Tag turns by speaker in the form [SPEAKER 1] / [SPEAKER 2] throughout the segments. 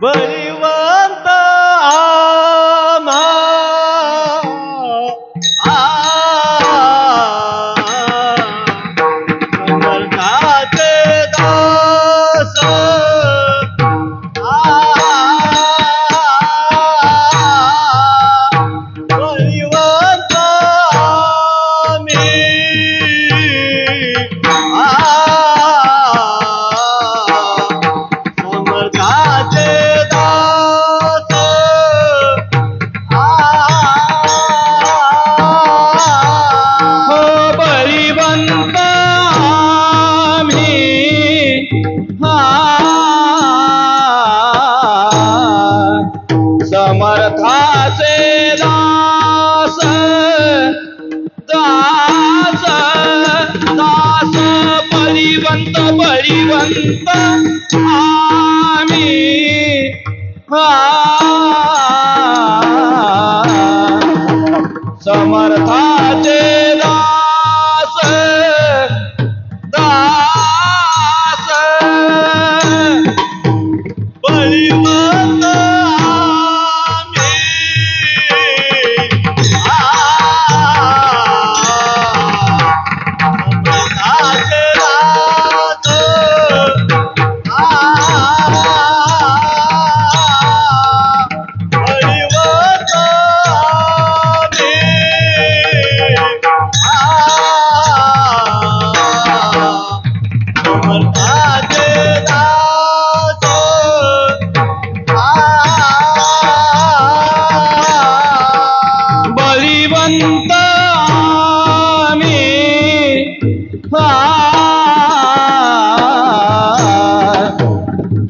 [SPEAKER 1] बळीवंत समर्थाचे दास बळीवंत समर्थाचे समर्थाचे दास दास दास बळीवंत बळीवंत आम्ही समर्थाचे दास दास बळीवंत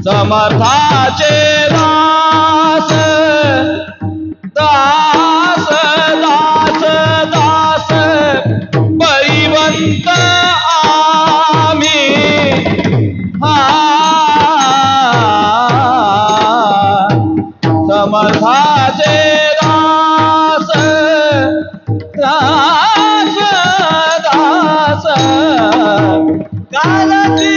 [SPEAKER 1] समर्थाचे दास दास दास दास बळीवंत आम्ही समर्थाचे दास दास दास कालची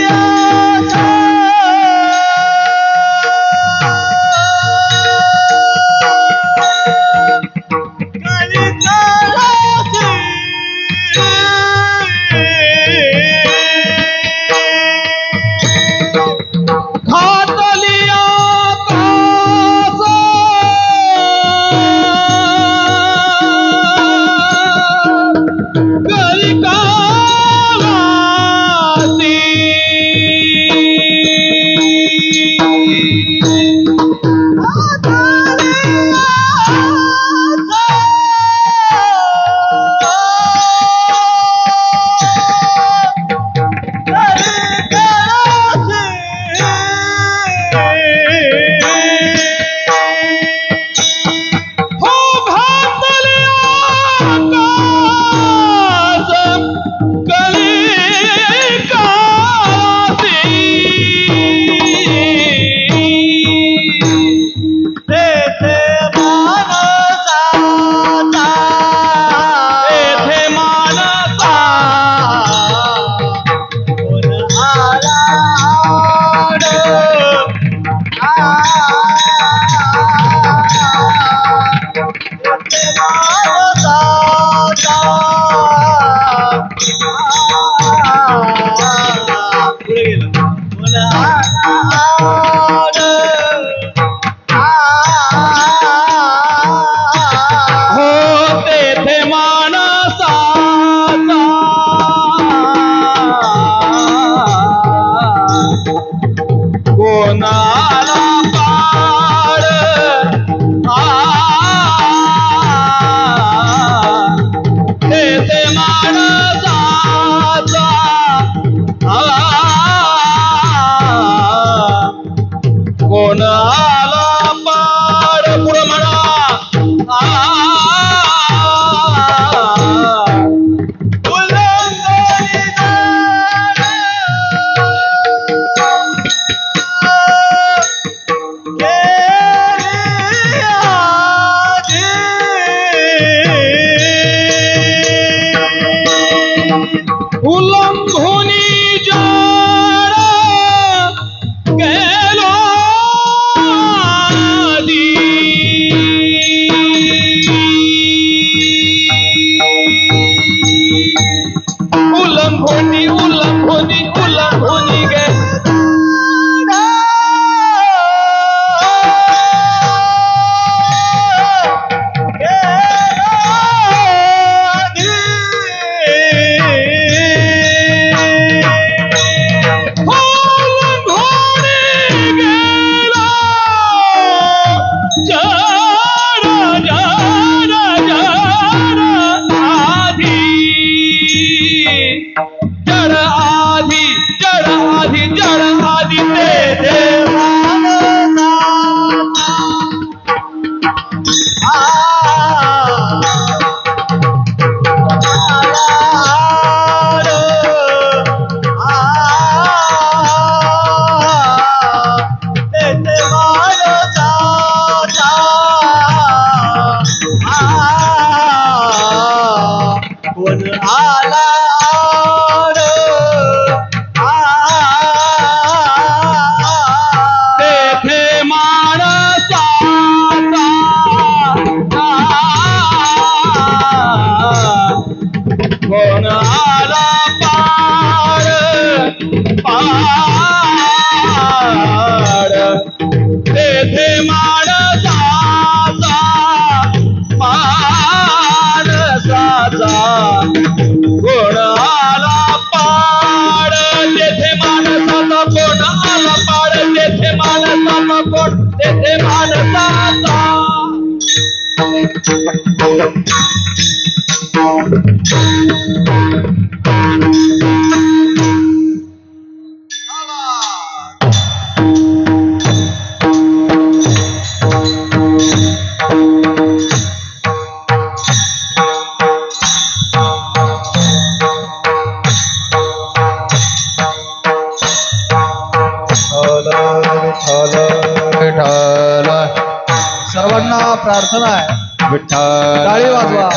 [SPEAKER 1] सर्वांना प्रार्थना आहे, टाळी वाजवा,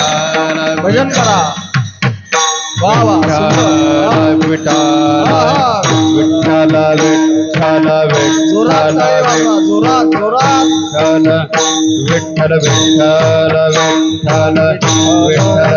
[SPEAKER 1] भजन करा. वा वा,
[SPEAKER 2] विठ्ठल विठ्ठल
[SPEAKER 1] जोरात जोरात जोरात.
[SPEAKER 2] विठ्ठल विठ्ठल विठ्ठल विठ्ठल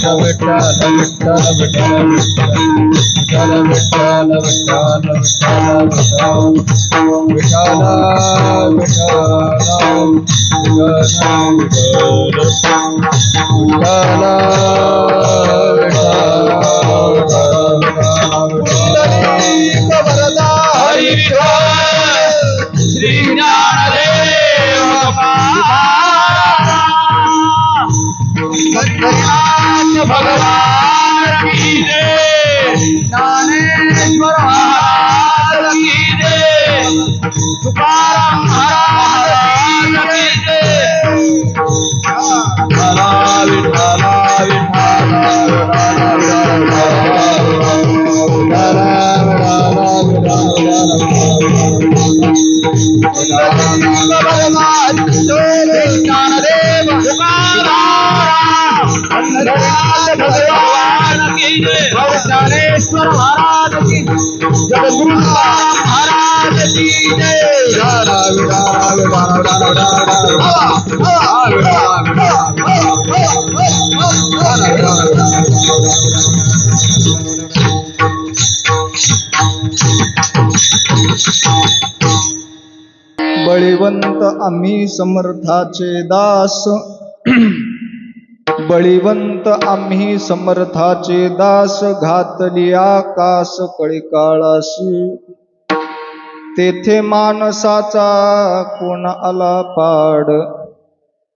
[SPEAKER 2] विठ्ठल विठ्ठल
[SPEAKER 3] बळीवंत आम्ही समर्थाचे दास, बळीवंत आम्ही समर्थाचे दास, घातली आकाश कळी काळाशी, तेथे माणसाचा कोण आला पाड,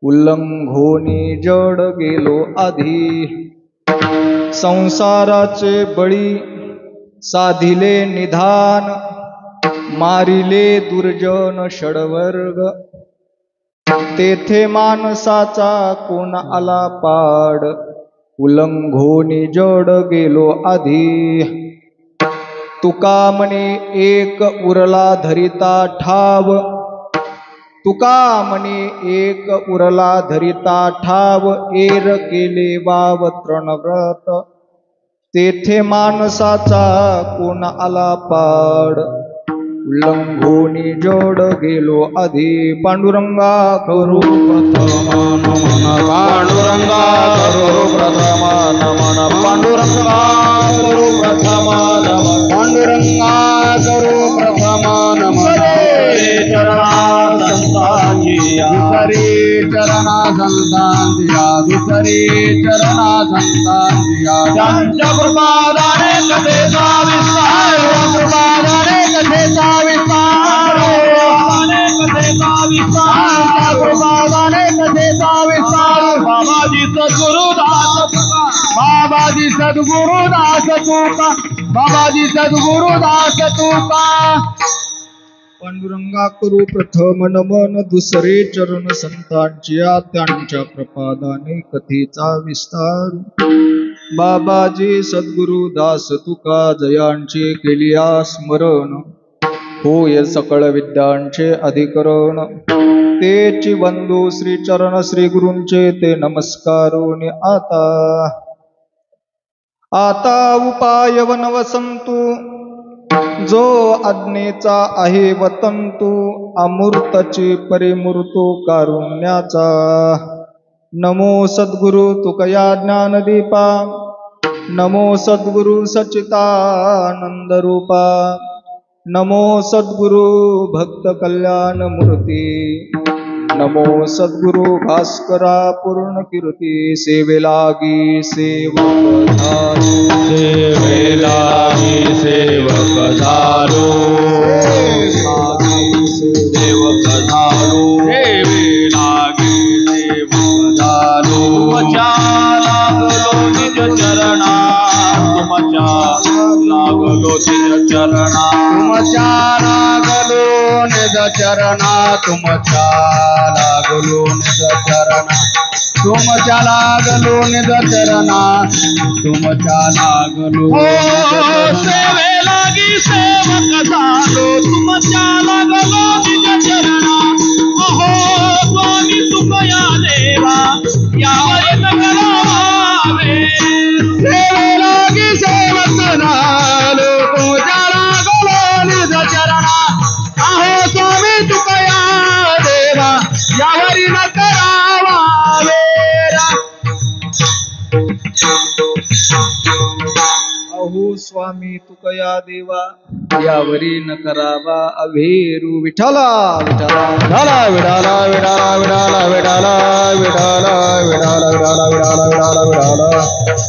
[SPEAKER 3] उल्लंघोनी जड गेलो आधी, संसाराचे बळी साधिले निधान, मारिले दुर्जन षडवर्ग, तेथे माणसाचा कोण आला पाड, उल्लंघोनी जड गेलो आधी, तुका म्हणे एक उरला धरिता ठाव, तुका म्हणे एक उरला धरिता ठाव, एर केले वाव तृणव्रत, तेथे माणसाचा कोण आला पाड, उल्लंघोनी जोड गेलो आधी, पांडुरंगा करू प्रथम नमन, पांडुरंगा करू प्रथम नमन, पांडुरंगा करू प्रथम नमन, पांडुरंगा करू प्रथम नमन, चरणा संतांजिया, दुसरी चरणा संतांजिया, दुसरी चरणा संतांजिया, त्यांच्या कृपादाने कथेचा विस्तार, कृपादाने कथेचा विस्तार, कथेचा विस्तार, कृपादाने कथेचा विस्तार,
[SPEAKER 2] बाबाजी सद्गुरुदास तुका, बाबाजी सद्गुरुदास तुका, बाबाजी सद्गुरुदास तुका.
[SPEAKER 3] पांडुरंगा करू प्रथम नमन, दुसरे चरण संतांच्या त्यांच्या प्रपादाने कथेचा विस्तार. बाबाजी सद्गुरु दास तुका, जयांचे केलिया स्मरण, होय सकळ विद्यांचे अधिकरण. तेची बंधू श्री चरण श्री गुरूंचे ते नमस्कारून आता उपाय वनवसंतु, जो आज्ञेचा आहे वतंतू, अमूर्तची परिमूर्तो कारुण्याचा. नमो सद्गुरु तुकया ज्ञानदीपा, नमो सद्गुरु सच्चिदानंद रूपा, नमो सद्गुरु भक्त कल्याण मूर्ती, नमो सद्गुरु भास्करा पूर्ण कीर्ती. सेवेलागी सेवक झालो,
[SPEAKER 2] सेवेलागी सेवक झालो, सेवक झालो, सेवेलागी सेवक झालो. तुमच्या लागलो निज चरणा, तुमच्या लागलो निज चरणा, तुमच्या लागलो निज चरणा, तुमच्या लागलो निज चरणा, तुमच्या लागलो निज चरणा, तुमच्या लागलो. सेवेलागी सेवक झालो, तुमच्या लागलो निज चरणा. अहो स्वामी तुकया देवा, यावर करावे. सेवेलागी सेवक झालो, तुमच्या लागलो निज चरणा. अहो स्वामी तुकया देवा, यावरी न करावा वेरा.
[SPEAKER 3] अहो स्वामी तुकया देवा, यावरी न करावा अभेरू. विठाला विठाला
[SPEAKER 2] विठाला विठाला विठाला विठाला विठाला विठाला विठाला विठाला विठाला विठाला विठाला.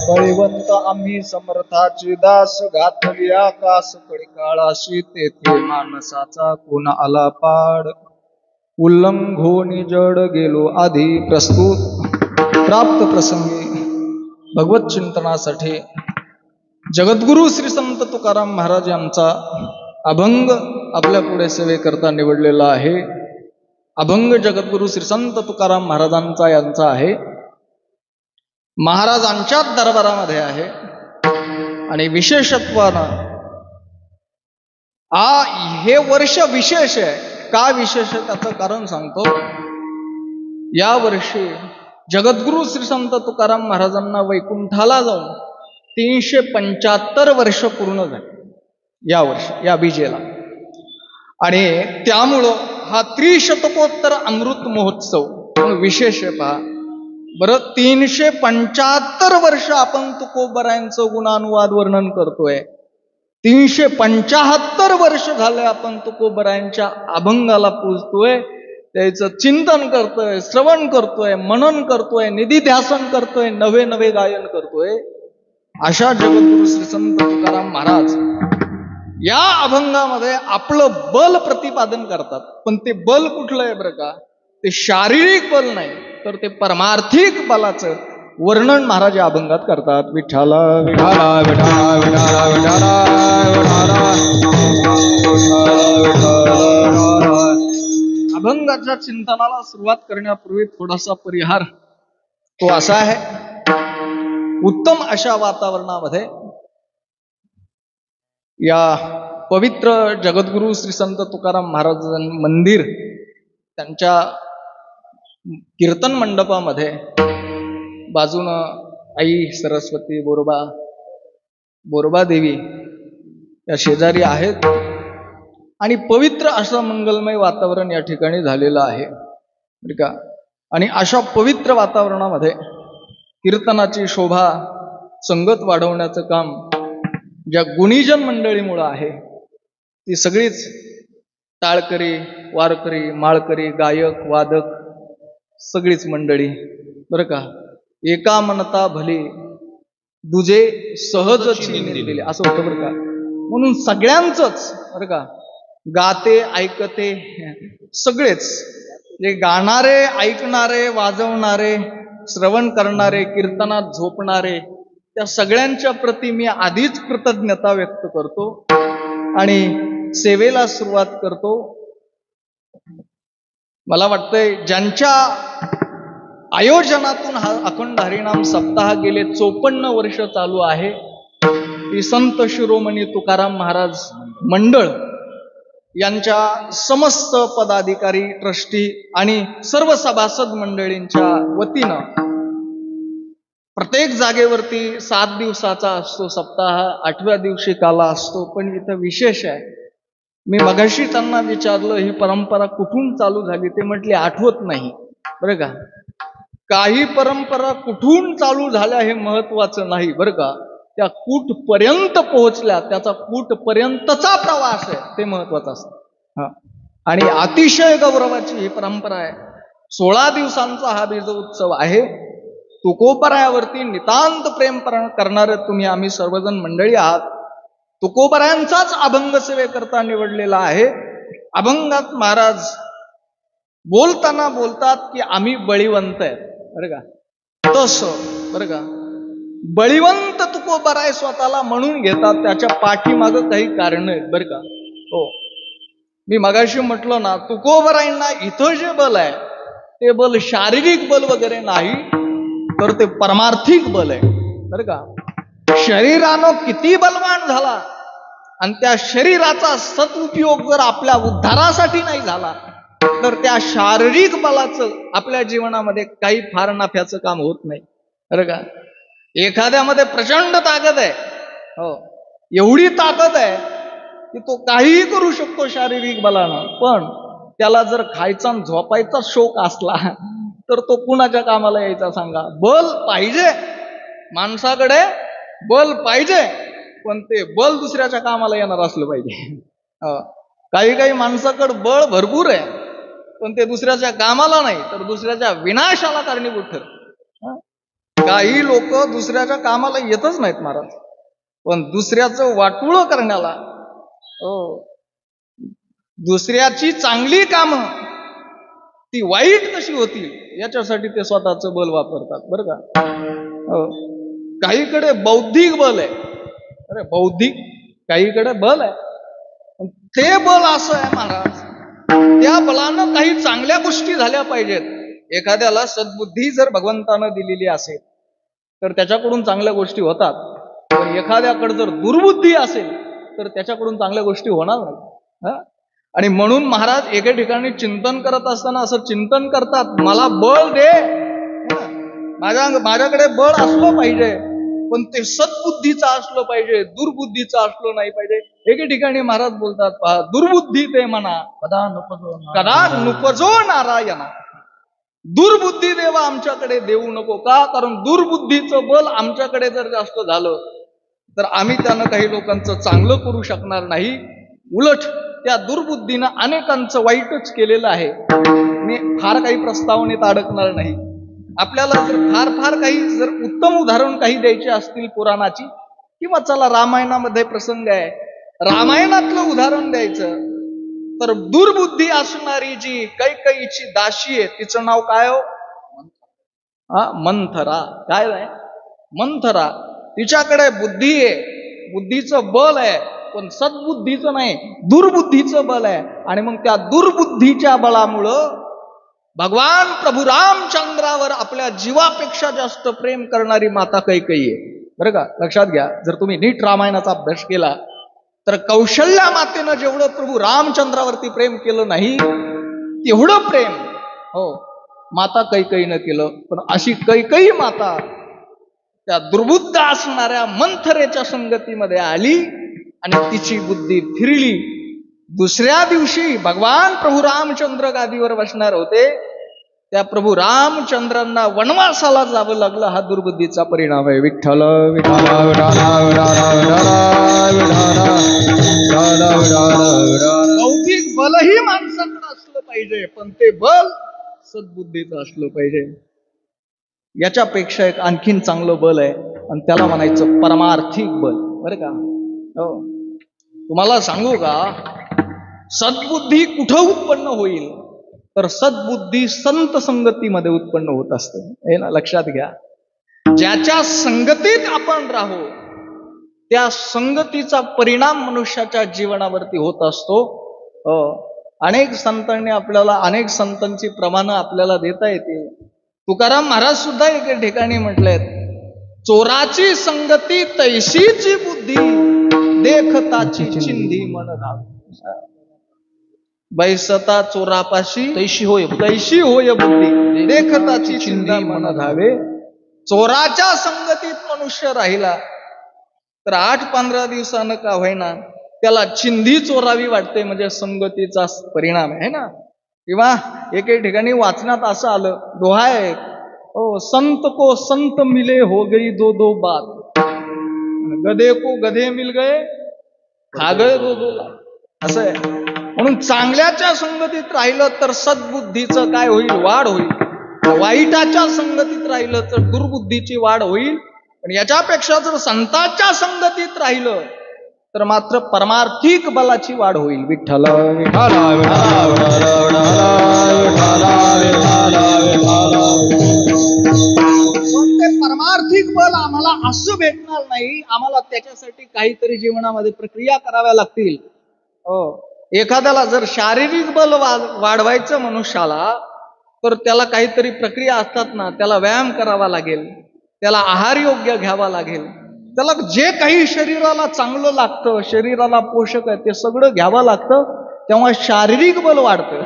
[SPEAKER 3] बळीवंत आम्ही समर्थाची दास, घातली आकाश कळकाळाशी, तेथे मानसाचा कोण आला पाड. उल्लंघोनी जड गेलो आधी, प्रस्तुत प्राप्त प्रसंगी भगवत चिंतनासाठी जगद्गुरु श्री संत तुकाराम महाराज यांचा अभंग आपल्या पुढे सेवेकरता निवडलेला आहे. अभंग जगद्गुरु श्री संत तुकाराम महाराजांचा यांचा आहे, महाराजांच्याच दरबारामध्ये आहे. आणि विशेषत्वानं हे वर्ष विशेष आहे. का विशेष आहे त्याचं कारण सांगतो. या वर्षी जगद्गुरु श्री संत तुकाराम महाराजांना वैकुंठाला जाऊन 375 वर्ष पूर्ण झाली या वर्षी, या बीजेला. आणि त्यामुळं हा त्रिशतकोत्तर अमृत महोत्सव म्हणून विशेष आहे. पहा बरं, 375 वर्ष आपण तुकोबरायांचं गुणानुवाद वर्णन करतोय. 375 वर्ष झाले आपण तुकोबरायांच्या अभंगाला पूजतोय, त्याचं चिंतन करतोय, श्रवण करतोय, मनन करतोय, निधिध्यासन करतोय, नवे नवे गायन करतोय. अशा जगद्गुरु श्री संत तुकाराम महाराज या अभंगामध्ये आपलं बल प्रतिपादन करतात. पण ते बल कुठलं आहे बरं का? ते शारीरिक बल नाही, तर ते परमार्थिक बलाचं वर्णन महाराज या अभंगात करतात. विठ्ठला
[SPEAKER 2] विठाला विठाला विठाला विठाला विठाला.
[SPEAKER 3] अभंगाच्या चिंतनाला सुरुवात करण्यापूर्वी थोडासा परिहार तो असा आहे. उत्तम अशा वातावरणामध्ये या पवित्र जगद्गुरु श्री संत तुकाराम महाराज मंदिर त्यांच्या कीर्तन मंडपामध्ये बाजूनं आई सरस्वती बोरोबा देवी या शेजारी आहेत. आणि पवित्र असं मंगलमय वातावरण या ठिकाणी झालेलं आहे बरं का. आणि अशा पवित्र वातावरणामध्ये कीर्तनाची शोभा संगत वाढवण्याचं काम ज्या गुणीजन मंडळीमुळं आहे, ती सगळीच टाळकरी, वारकरी, माळकरी, गायक, वादक सगळीच मंडळी बरं का. एका मनता भली दुजे सहजची निंदिले असं होतं बरं का. म्हणून सगळ्यांचंच बरं का, गाते ऐकते सगळेच, जे गाणारे, ऐकणारे, वाजवणारे श्रवण करणारे, कीर्तनात झोपणारे, त्या सगळ्यांच्या प्रती मी आधीच कृतज्ञता व्यक्त करतो आणि सेवेला सुरुवात करतो. मला वाटतंय ज्यांच्या आयोजनातून हा अखंड हरिनाम सप्ताह गेले 54 वर्ष चालू आहे, ती संत शिरोमणी तुकाराम महाराज मंडळ यांच्या समस्त पदाधिकारी, ट्रस्टी आणि सर्व सभासद मंडळींच्या वतीनं प्रत्येक जागेवरती 7 दिवसाचा असतो सप्ताह, 8व्या दिवशी काला असतो. पण इथं विशेष आहे, मी मगाशी त्यांना विचारलं ही परंपरा कुठून चालू झाली, ते म्हटले आठवत नाही. बरं का, काही परंपरा कुठून चालू झाल्या हे महत्वाचं नाही बरं का, त्या कुठपर्यंत पोहोचल्या, त्याचा कुठपर्यंतचा प्रवास आहे ते महत्वाचं असतं. आणि अतिशय गौरवाची ही परंपरा आहे. 16 दिवसांचा हा बीज उत्सव आहे. तुकोबरायावरती नितांत प्रेम करणारे तुम्ही आम्ही सर्वजण मंडळी आहात. तुकोबरायांचाच अभंग सेवेकरता निवडलेला आहे. अभंगात महाराज बोलताना बोलतात की आम्ही बळीवंत आहेत. बरं का, तसं बरं का, बळीवंत तुकोबराय स्वतःला म्हणून घेतात, त्याच्या पाठीमागं काही कारण आहेत बरं का. हो, मी मगाशी म्हटलं ना, तुकोबरायांना इथं जे बल आहे ते बल शारीरिक बल वगैरे नाही, तर ते परमार्थिक बल आहे बरं का. शरीरानं किती बलवान झाला आणि त्या शरीराचा सदुपयोग जर आपल्या उद्धारासाठी नाही झाला, तर त्या शारीरिक बलाचं आपल्या जीवनामध्ये काही फार नफ्याचं काम होत नाही बरं का. एखाद्यामध्ये प्रचंड ताकद आहे, हो, एवढी ताकद आहे की तो काहीही करू शकतो शारीरिक बलानं, पण त्याला जर खायचा आणि झोपायचा शौक असला तर तो कुणाच्या कामाला यायचा सांगा. बल पाहिजे माणसाकडे, बल पाहिजे, पण ते बल दुसऱ्याच्या कामाला येणार असलं पाहिजे. काही काही माणसाकडे बळ भरपूर आहे, पण ते दुसऱ्याच्या कामाला नाही तर दुसऱ्याच्या विनाशाला कारणीभूत ठरत. काही लोक दुसऱ्याच्या कामाला येतच नाहीत महाराज, पण दुसऱ्याचं वाटोळं करण्याला, हो, दुसऱ्याची चांगली कामं ती वाईट कशी होतील याच्यासाठी ते स्वतःचं बल वापरतात बरं का. हो, काहीकडे बौद्धिक बल आहे, अरे बौद्धिक काहीकडे बल आहे, ते बल असं आहे महाराज, त्या बलानं काही चांगल्या गोष्टी झाल्या पाहिजेत. एखाद्याला सद्बुद्धी जर भगवंतानं दिलेली असेल तर त्याच्याकडून चांगल्या गोष्टी होतात, पण एखाद्याकडे जर दुर्बुद्धी असेल तर त्याच्याकडून चांगल्या गोष्टी होणार नाही. आणि म्हणून महाराज एके ठिकाणी चिंतन करत असताना असं चिंतन करतात, मला बळ दे, माझ्याकडे बळ असलं पाहिजे, पण ते सद्बुद्धीचं असलं पाहिजे, दुर्बुद्धीचं असलं नाही पाहिजे. एके ठिकाणी महाराज बोलतात, पहा, दुर्बुद्धी ते म्हणा कदा नुपजो नारायणा. दुर्बुद्धी देवा आमच्याकडे देऊ नको. का? कारण दुर्बुद्धीचं बल आमच्याकडे जर जास्त झालं तर आम्ही त्यानं काही लोकांचं चांगलं करू शकणार नाही, उलट त्या दुर्बुद्धीनं अनेकांचं वाईटच केलेलं आहे. मी फार काही प्रस्तावनेत अडकणार नाही. आपल्याला जर फार काही जर उत्तम उदाहरण काही द्यायचे असतील पुराणाची, किंवा चला रामायणामध्ये प्रसंग आहे, रामायणातलं उदाहरण द्यायचं तर दुर्बुद्धी असणारी जी कैकेयीची दाशी आहे, तिचं नाव काय हो? मंथरा. काय आहे? मंथरा. तिच्याकडे बुद्धी आहे, बुद्धीचं बल आहे, पण सद्बुद्धीचं नाही, दुर्बुद्धीचं बल आहे. आणि मग त्या दुर्बुद्धीच्या बळामुळं भगवान प्रभू रामचंद्रावर आपल्या जीवापेक्षा जास्त प्रेम करणारी माता कैकेयी आहे बरं का. लक्षात घ्या, जर तुम्ही नीट रामायणाचा अभ्यास केला तर कौशल्या मातेनं जेवढं प्रभू रामचंद्रावरती प्रेम केलं नाही तेवढं प्रेम, हो, माता कैकेयीनं केलं. पण अशी कैकेयी माता त्या दुर्बुद्ध असणाऱ्या मंथरेच्या संगतीमध्ये आली आणि तिची बुद्धी फिरली. दुसऱ्या दिवशी भगवान प्रभू रामचंद्र गादीवर बसणार होते, त्या प्रभू रामचंद्रांना वनवासाला जावं लागलं. हा दुर्बुद्धीचा परिणाम आहे. विठ्ठल विठ्ठल बौद्धिक बलही माणसाकडे असलं पाहिजे, पण ते बल सद्बुद्धीचं असलं पाहिजे. याच्यापेक्षा एक आणखीन चांगलं बल आहे आणि त्याला म्हणायचं परमार्थिक बल बरं का. हो, तुम्हाला सांगू का, सद्बुद्धी कुठं उत्पन्न होईल तर सद्बुद्धी संत संगतीमध्ये उत्पन्न होत असते. हे ना लक्षात घ्या. ज्याच्या संगतीत आपण राहू त्या संगतीचा परिणाम मनुष्याच्या जीवनावरती होत असतो. अनेक संतांनी आपल्याला अनेक संतांची प्रमाणं आपल्याला देता येते. तुकाराम महाराज सुद्धा एके ठिकाणी म्हटलेत, चोराची संगती तैशीची बुद्धी, देखताची चिंधी मन धावे. बैसता चोरापाशी तैशी होय बुद्धी, देखताची चिंधी मन धावे. चोराच्या संगतीत मनुष्य राहिला तर 8-15 दिवसानं का होईना त्याला चिंधी चोरावी वाटते, म्हणजे संगतीचा परिणाम आहे ना. किंवा एके ठिकाणी वाचनात असं आलं, दोहा आहे, संत को संत मिले हो गई दो बात, गधे को गधे मिल गए खा गए दो लात. असं आहे. म्हणून चांगल्याच्या संगतीत राहिलं तर सद्बुद्धीचं काय होईल, वाढ होईल. वाईटाच्या संगतीत राहिलं तर दुर्बुद्धीची वाढ होईल. पण याच्यापेक्षा जर संतांच्या संगतीत राहिलं तर मात्र परमार्थिक बलाची वाढ होईल. विठ्ठल विठ्ठल पण ते परमार्थिक बल आम्हाला असं भेटणार नाही. आम्हाला त्याच्यासाठी काहीतरी जीवनामध्ये प्रक्रिया कराव्या लागतील. एखाद्याला जर शारीरिक बल वाढवायचं मनुष्याला तर त्याला काहीतरी प्रक्रिया असतात ना. त्याला व्यायाम करावा लागेल, त्याला आहार योग्य घ्यावा लागेल, त्याला जे काही शरीराला चांगलं लागतं, शरीराला पोषक आहे ते सगळं घ्यावं लागतं. तेव्हा शारीरिक बल वाढतं.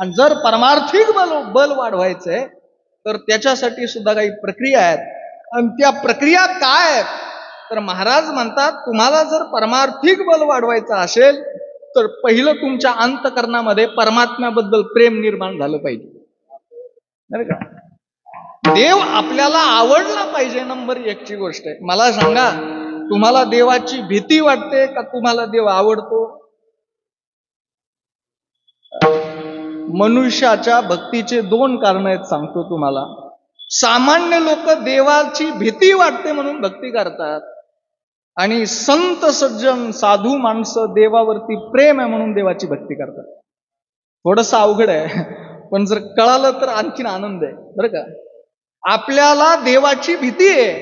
[SPEAKER 3] आणि जर परमार्थिक बल वाढवायचंय तर त्याच्यासाठी सुद्धा काही प्रक्रिया आहेत. आणि त्या प्रक्रिया काय आहेत तर महाराज म्हणतात, तुम्हाला जर परमार्थिक बल वाढवायचं असेल तर पहिलं तुमच्या अंतःकरणामध्ये परमात्म्याबद्दल प्रेम निर्माण झालं पाहिजे. बरं का. देव आपल्याला आवडला पाहिजे, नंबर 1 ची गोष्ट आहे. मला सांगा, तुम्हाला देवाची भीती वाटते का तुम्हाला देव आवडतो? मनुष्याच्या भक्तीचे 2 कारण आहेत, सांगतो तुम्हाला. सामान्य लोक देवाची भीती वाटते म्हणून भक्ती करतात, आणि संत सज्जन साधू माणसं देवावरती प्रेम आहे म्हणून देवाची भक्ती करतात. थोडंसं अवघड आहे, पण जर कळालं तर आणखीन आनंद आहे. बरं का. आपल्याला देवाची भीती आहे.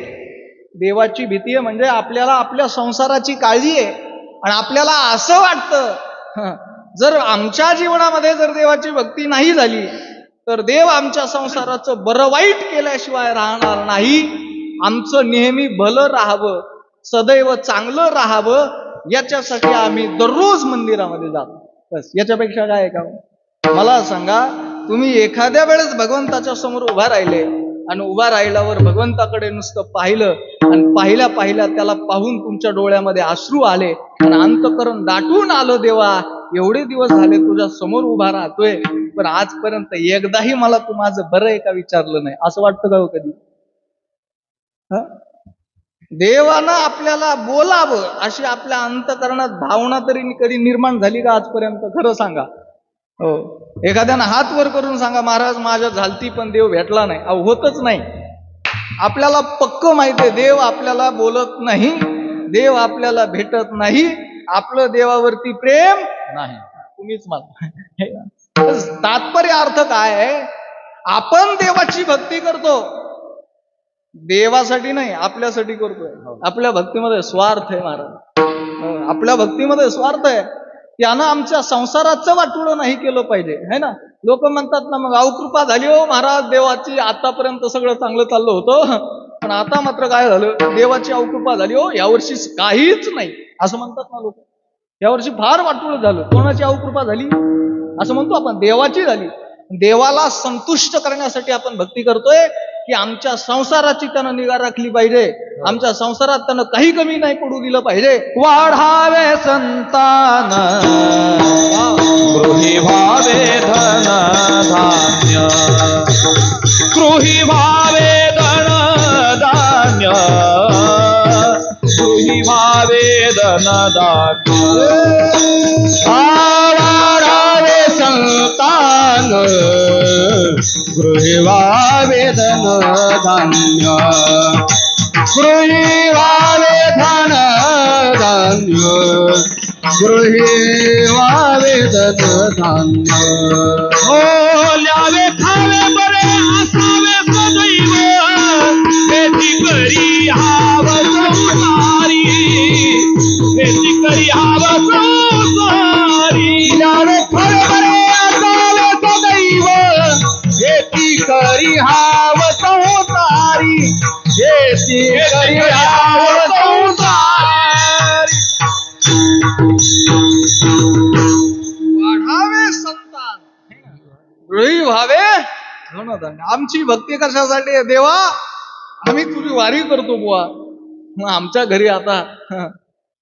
[SPEAKER 3] देवाची भीती आहे म्हणजे आपल्याला आपल्या संसाराची काळजी आहे. आणि आपल्याला असं वाटतं, जर आमच्या जीवनामध्ये जर देवाची भक्ती नाही झाली तर देव आमच्या संसाराचं बरं वाईट केल्याशिवाय राहणार नाही. आमचं नेहमी भलं राहावं, सदैव चांगलं राहावं, याच्यासाठी आम्ही दररोज मंदिरामध्ये जातो. बस, याच्यापेक्षा काय आहे का? मला सांगा, तुम्ही एखाद्या वेळेस भगवंताच्या समोर उभा राहिले आणि उभा राहिल्यावर भगवंताकडे नुसतं पाहिलं आणि पाहिल्या पाहिल्या त्याला पाहून तुमच्या डोळ्यामध्ये अश्रू आले आणि अंतःकरण दाटून आलं, देवा एवढे दिवस झाले तुझ्या समोर उभा राहतोय पण आजपर्यंत एकदाही मला तू माझं बरं आहे का विचारलं नाही, असं वाटतं का हो कधी? देवानं आपल्याला बोलावं अशी आपल्या अंतःकरणात भावना तरी कधी निर्माण झाली का आजपर्यंत? खरं सांगा. हो, एखाद्यानं हात वर करून सांगा, महाराज माझ्या झालती पण देव भेटला नाही. अहो, होतच नाही. आपल्याला पक्क माहिती आहे देव आपल्याला बोलत नाही, देव आपल्याला भेटत नाही, आपलं देवावरती प्रेम नाही. तुम्हीच मला तात्पर्य अर्थ काय आहे? आपण देवाची भक्ती करतो, देवासाठी नाही आपल्यासाठी करतोय. आपल्या भक्तीमध्ये स्वार्थ आहे महाराज, आपल्या भक्तीमध्ये स्वार्थ आहे. यानं आमच्या संसाराचं वाटोळं नाही केलं पाहिजे, है ना. लोक म्हणतात ना, मग अवकृपा झाली हो महाराज देवाची, आतापर्यंत सगळं चांगलं चाललं होतं पण आता मात्र काय झालं, देवाची अवकृपा झाली हो, यावर्षी काहीच नाही असं म्हणतात ना लोक. यावर्षी फार वाटोळं झालं. कोणाची अवकृपा झाली असं म्हणतो आपण? देवाची झाली. देवाला संतुष्ट करण्यासाठी आपण भक्ती करतोय की आमच्या संसाराची त्यानं निगा राखली पाहिजे, आमच्या संसारात त्यानं काही कमी नाही पडू दिलं पाहिजे.
[SPEAKER 2] वाढावे संतान गृही भावे धन धान्य, गृही भावे धन धान्य, गृही भावे धन धान्य. वाढावे संतान गृही भावे धन धान्य, गृही भावे धन धान्य, गृही भावे धन धान्य. ती करी हाव संसार.
[SPEAKER 3] वाढावे संतान गृही व्हावे धनधान्य. आमची भक्ती कशासाठी आहे देवा? आम्ही तुझी वारी करतो बुवा, मग आमच्या घरी आता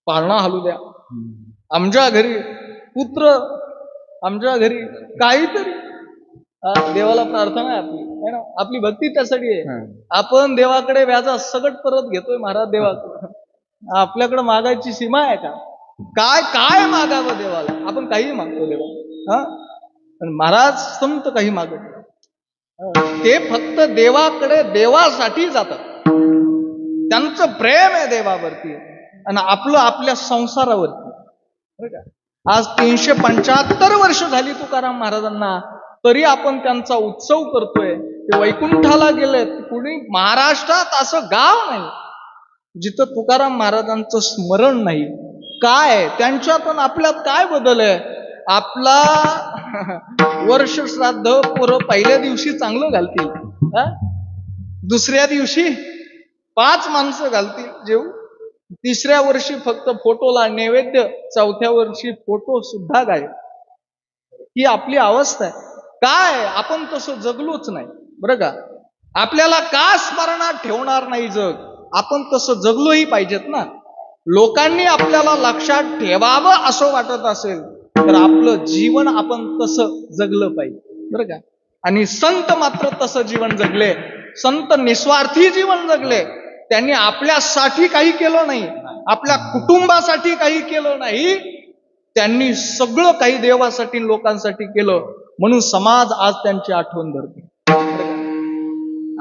[SPEAKER 3] पाळणा हलू द्या, आमच्या घरी पुत्र, आमच्या घरी काहीतरी. देवाला प्रार्थना आहे आपली, है ना? आपली भक्ती त्यासाठी आहे. आपण देवाकडे व्याजा सगट परत घेतोय महाराज देवाकडे. आपल्याकडे मागायची सीमा आहे का? काय काय मागावं देवाला? आपण काही मागतो देवाला, पण महाराज संत काही मागत नाही. ते फक्त देवाकडे देवासाठी जातात. त्यांचं प्रेम आहे देवावरती आणि आपलं आपल्या संसारावरती. बरं का? आज 375 वर्ष झाली तुकाराम महाराजांना, तरी आपण त्यांचा उत्सव करतोय. ते वैकुंठाला गेलेत. कुणी महाराष्ट्रात असं गाव नाही जिथं तुकाराम महाराजांचं स्मरण नाही. काय त्यांच्यातून आपल्यात काय बदल आहे? आपला वर्ष श्राद्ध पोरं पहिल्या दिवशी चांगलं घालतील, दुसऱ्या दिवशी 5 माणसं घालतील जेव, तिसऱ्या वर्षी फक्त फोटोला नैवेद्य, चौथ्या वर्षी फोटो सुद्धा गायब. ही आपली अवस्था आहे. काय आपण तसं जगलोच नाही. बरं का? आपल्याला का स्मरणात ठेवणार नाही जग? आपण तसं जगलोही पाहिजेत ना. लोकांनी आपल्याला लक्षात ठेवावं असं वाटत असेल तर आपलं जीवन आपण तसं जगलं पाहिजे. बरं का? आणि संत मात्र तसं जीवन जगले. संत निस्वार्थी जीवन जगले. त्यांनी आपल्यासाठी काही केलं नाही, आपल्या कुटुंबासाठी काही केलं नाही, त्यांनी सगळं काही देवासाठी लोकांसाठी केलं. म्हणून समाज आज त्यांची आठवण धरते.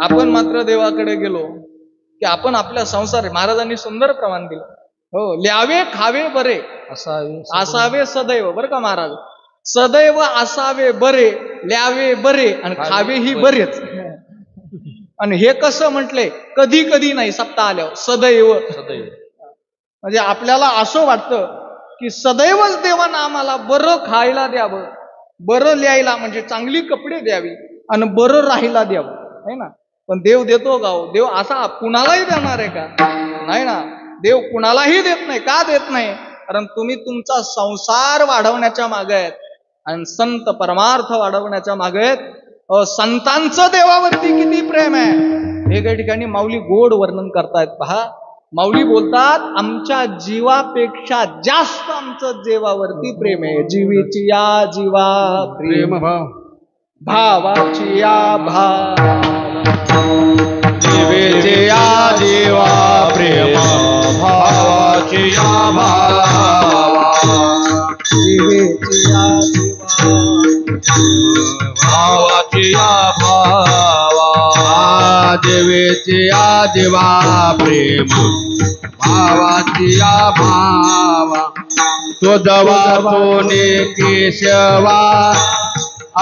[SPEAKER 3] आपण मात्र देवाकडे गेलो की आपण आपल्या संसार. महाराजांनी सुंदर प्रमाण दिलं. हो, ल्यावे खावे बरे असावे सदैव. बरं का महाराज? सदैव असावे बरे, ल्यावे बरे आणि खावेही बरेच. आणि हे कसं म्हटले? कधी कधी नाही, सप्ताह आल्यावर सदैव. म्हणजे आपल्याला असं वाटतं की सदैवच देवानं आम्हाला बरं खायला द्यावं, बरं लिहायला म्हणजे चांगली कपडे द्यावी आणि बरं राहायला द्यावं, है ना? पण देव देतो का? देव असा कुणालाही देणार आहे का? नाही ना. देव कुणालाही देत नाही. का देत नाही? कारण तुम्ही तुमचा संसार वाढवण्याच्या मागे आहेत आणि संत परमार्थ वाढवण्याच्या मागे आहेत. संतांचं देवावरती किती प्रेम आहे हे काही ठिकाणी माऊली गोड वर्णन करतायत. पहा, माऊली बोलतात, आमच्या जीवापेक्षा जास्त आमचं देवावरती प्रेम आहे. जीवीची या जीवा प्रेम, भावाची या
[SPEAKER 2] जीवेचे या जीवा प्रेम, भावाची या भावा.
[SPEAKER 3] जीवेची या
[SPEAKER 2] भावाची या भावा. जीवेचे या जीवा प्रेम, भावाची या भावा. तो जवा तोने केशवा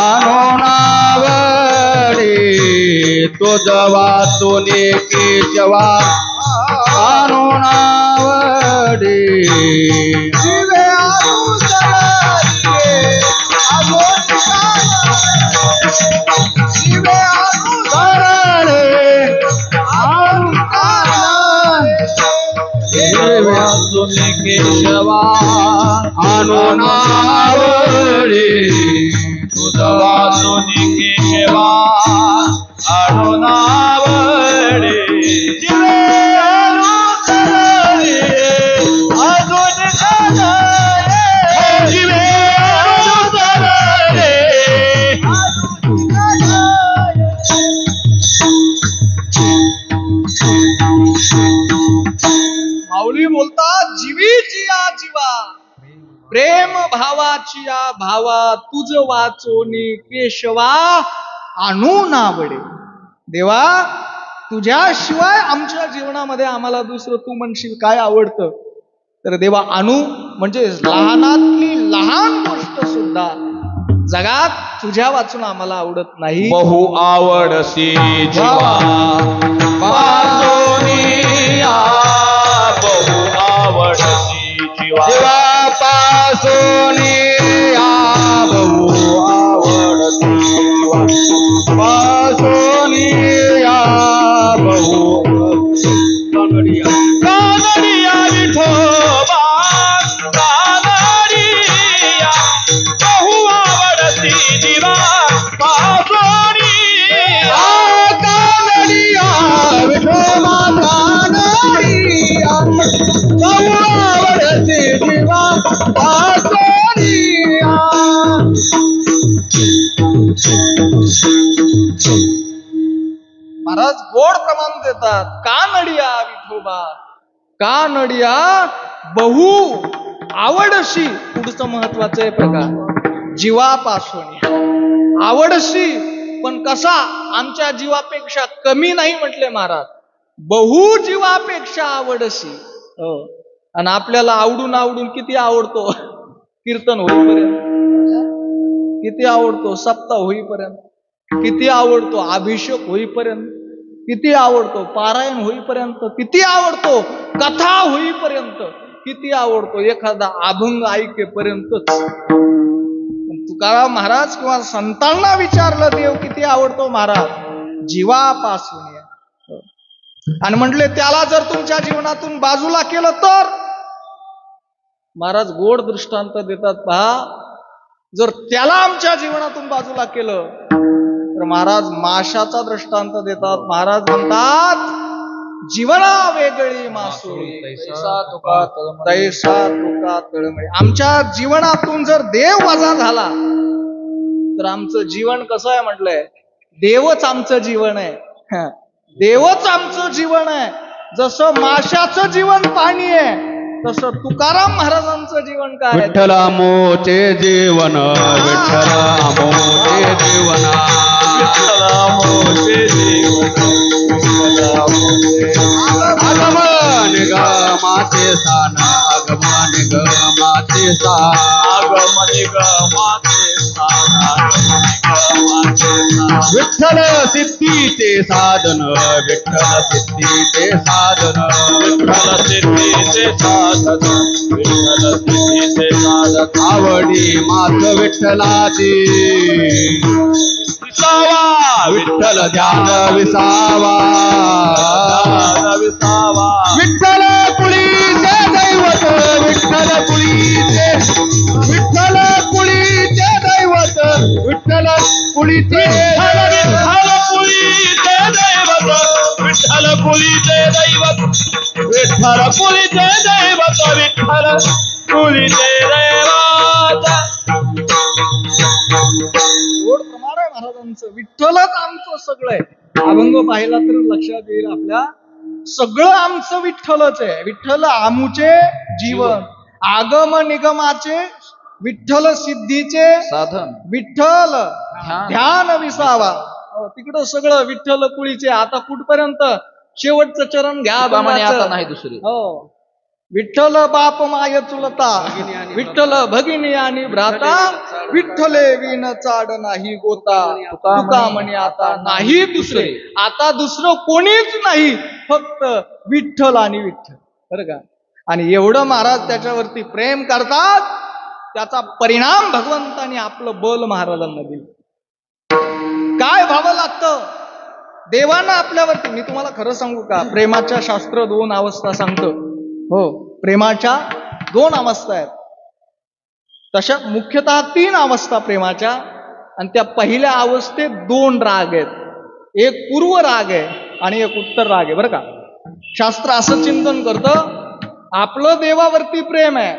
[SPEAKER 2] अनुनावडे, तो जवा तोने केशवा अनुनावडे.
[SPEAKER 3] जीवे अनुसरले जीवे
[SPEAKER 2] अनुसरले देवा तोने केशवा अनुनावडे, तुझवा तुझी केशवा अनुनावडे. जीवे अनुसरले अजून खाणारे, जीवे अनुसरले.
[SPEAKER 3] माऊली बोलतात, जीवीची या जीवा प्रेम, भावाची या भावा. तुझ वाचोनी केशवा आणू नावडे. देवा, तुझ्याशिवाय आमच्या जीवनामध्ये आम्हाला दुसरं तू म्हणशील काय आवडतं? तर देवा, आणू म्हणजे लहानातली लहान गोष्ट सुद्धा जगात तुझ्या वाचून आम्हाला आवडत नाही.
[SPEAKER 2] बहु आवडसी जीवा पासोनिया, बहु आवडसी जीवा पासोनिया, बहु आवडसी जीवा पासोनिया, बहु
[SPEAKER 3] वरदान देतात. का नडिया विठोबा, का नडिया बहु आवडशी. पुढचं महत्वाचं आहे प्रकार, जीवापासून आवडशी, पण कसा, आमच्या जीवापेक्षा कमी नाही म्हटले महाराज, बहु जीवापेक्षा आवडशी. हो, आणि आपल्याला आवडून आवडून किती आवडतो, कीर्तन होईपर्यंत किती आवडतो, सप्ताह होईपर्यंत किती आवडतो, अभिषेक होईपर्यंत किती आवडतो, पारायण होईपर्यंत किती आवडतो, कथा होईपर्यंत किती आवडतो, एखादा अभंग ऐकेपर्यंतच. तुकाराम महाराज किंवा संतांना विचारलं देव किती आवडतो महाराज, जीवापासून. आणि म्हटले त्याला जर तुमच्या जीवनातून बाजूला केलं तर, महाराज गोड दृष्टांत देतात पहा, जर त्याला आमच्या जीवनातून बाजूला केलं तर महाराज माशाचा दृष्टांत देतात. महाराज म्हणतात जीवना वेगळी मासोळी, तैसा तुका तळमळी. आमच्या जीवनातून जर देव वजा झाला तर आमचं जीवन कसं आहे म्हटलंय, देवच आमचं जीवन आहे, देवच आमचं जीवन आहे. जसं माशाचं जीवन पाणी आहे, तसं तुकाराम महाराजांचं जीवन काय,
[SPEAKER 2] विठ्ठल मोचे जीवन, विठ्ठल मोचे जीवन, विठ्ठल मोचे जीवन, आगम निगमाचे स्थान, आगम निगमाचे स्थान, आगम निगमाचे स्थान, विठ्ठल सिद्धीचे साधन, विठ्ठल सिद्धीचे साधन, विठ्ठल सिद्धीचे साधन, विठ्ठल सिद्धीचे साधन. आवडी मात विठ्ठलाची विसावा, विठ्ठल ध्यान विसावा, विसावा. विठ्ठल कुळीचे दैवत, विठ्ठल कुळीचे, विठ्ठल कुळीचे दैवत, विठ्ठल कुळीचे, विठ्ठल कुळीचे दैवत, विठ्ठल कुळीचे दैवत, विठ्ठल कुळीचे दैवत, विठ्ठल कुळीचे दैवत.
[SPEAKER 3] गोड प्रमाण आहे महाराजांचं, विठ्ठलच आमचं सगळं आहे. अभंग पाहिला तर लक्षात येईल आपल्या, सगळं आमचं विठ्ठलच आहे. विठ्ठल आमुचे जीवन, आगम निगमाचे, विठ्ठल सिद्धीचे
[SPEAKER 1] साधन,
[SPEAKER 3] विठ्ठल ध्यान विसावा. तिकडं सगळं विठ्ठल कुळीचे. आता कुठपर्यंत, शेवटचं चरण घ्या
[SPEAKER 1] आता नाही दुसरी.
[SPEAKER 3] हो, विठ्ठल बाप माय चुलता, विठ्ठल भगिनी आणि भ्राता, विठ्ठले विन चाड नाही गोता, तुका म्हणे आता नाही दुसरे. आता दुसरं कोणीच नाही, फक्त विठ्ठल आणि विठ्ठल, बरं का. आणि एवढं महाराज त्याच्यावरती प्रेम करतात, त्याचा परिणाम भगवंतानी आपलं बल महाराजांना दिलं. काय व्हावं लागतं देवानं आपल्यावरती. मी तुम्हाला खरं सांगू का, प्रेमाच्या शास्त्र 2 अवस्था सांगतो. हो, प्रेमाच्या 2 अवस्था आहेत. तशा मुख्यतः 3 अवस्था प्रेमाच्या, आणि त्या पहिल्या अवस्थेत 2 राग आहेत. एक पूर्व राग आहे आणि एक उत्तर राग आहे, बरं का. शास्त्र असं चिंतन करतं, आपलं देवावरती प्रेम आहे,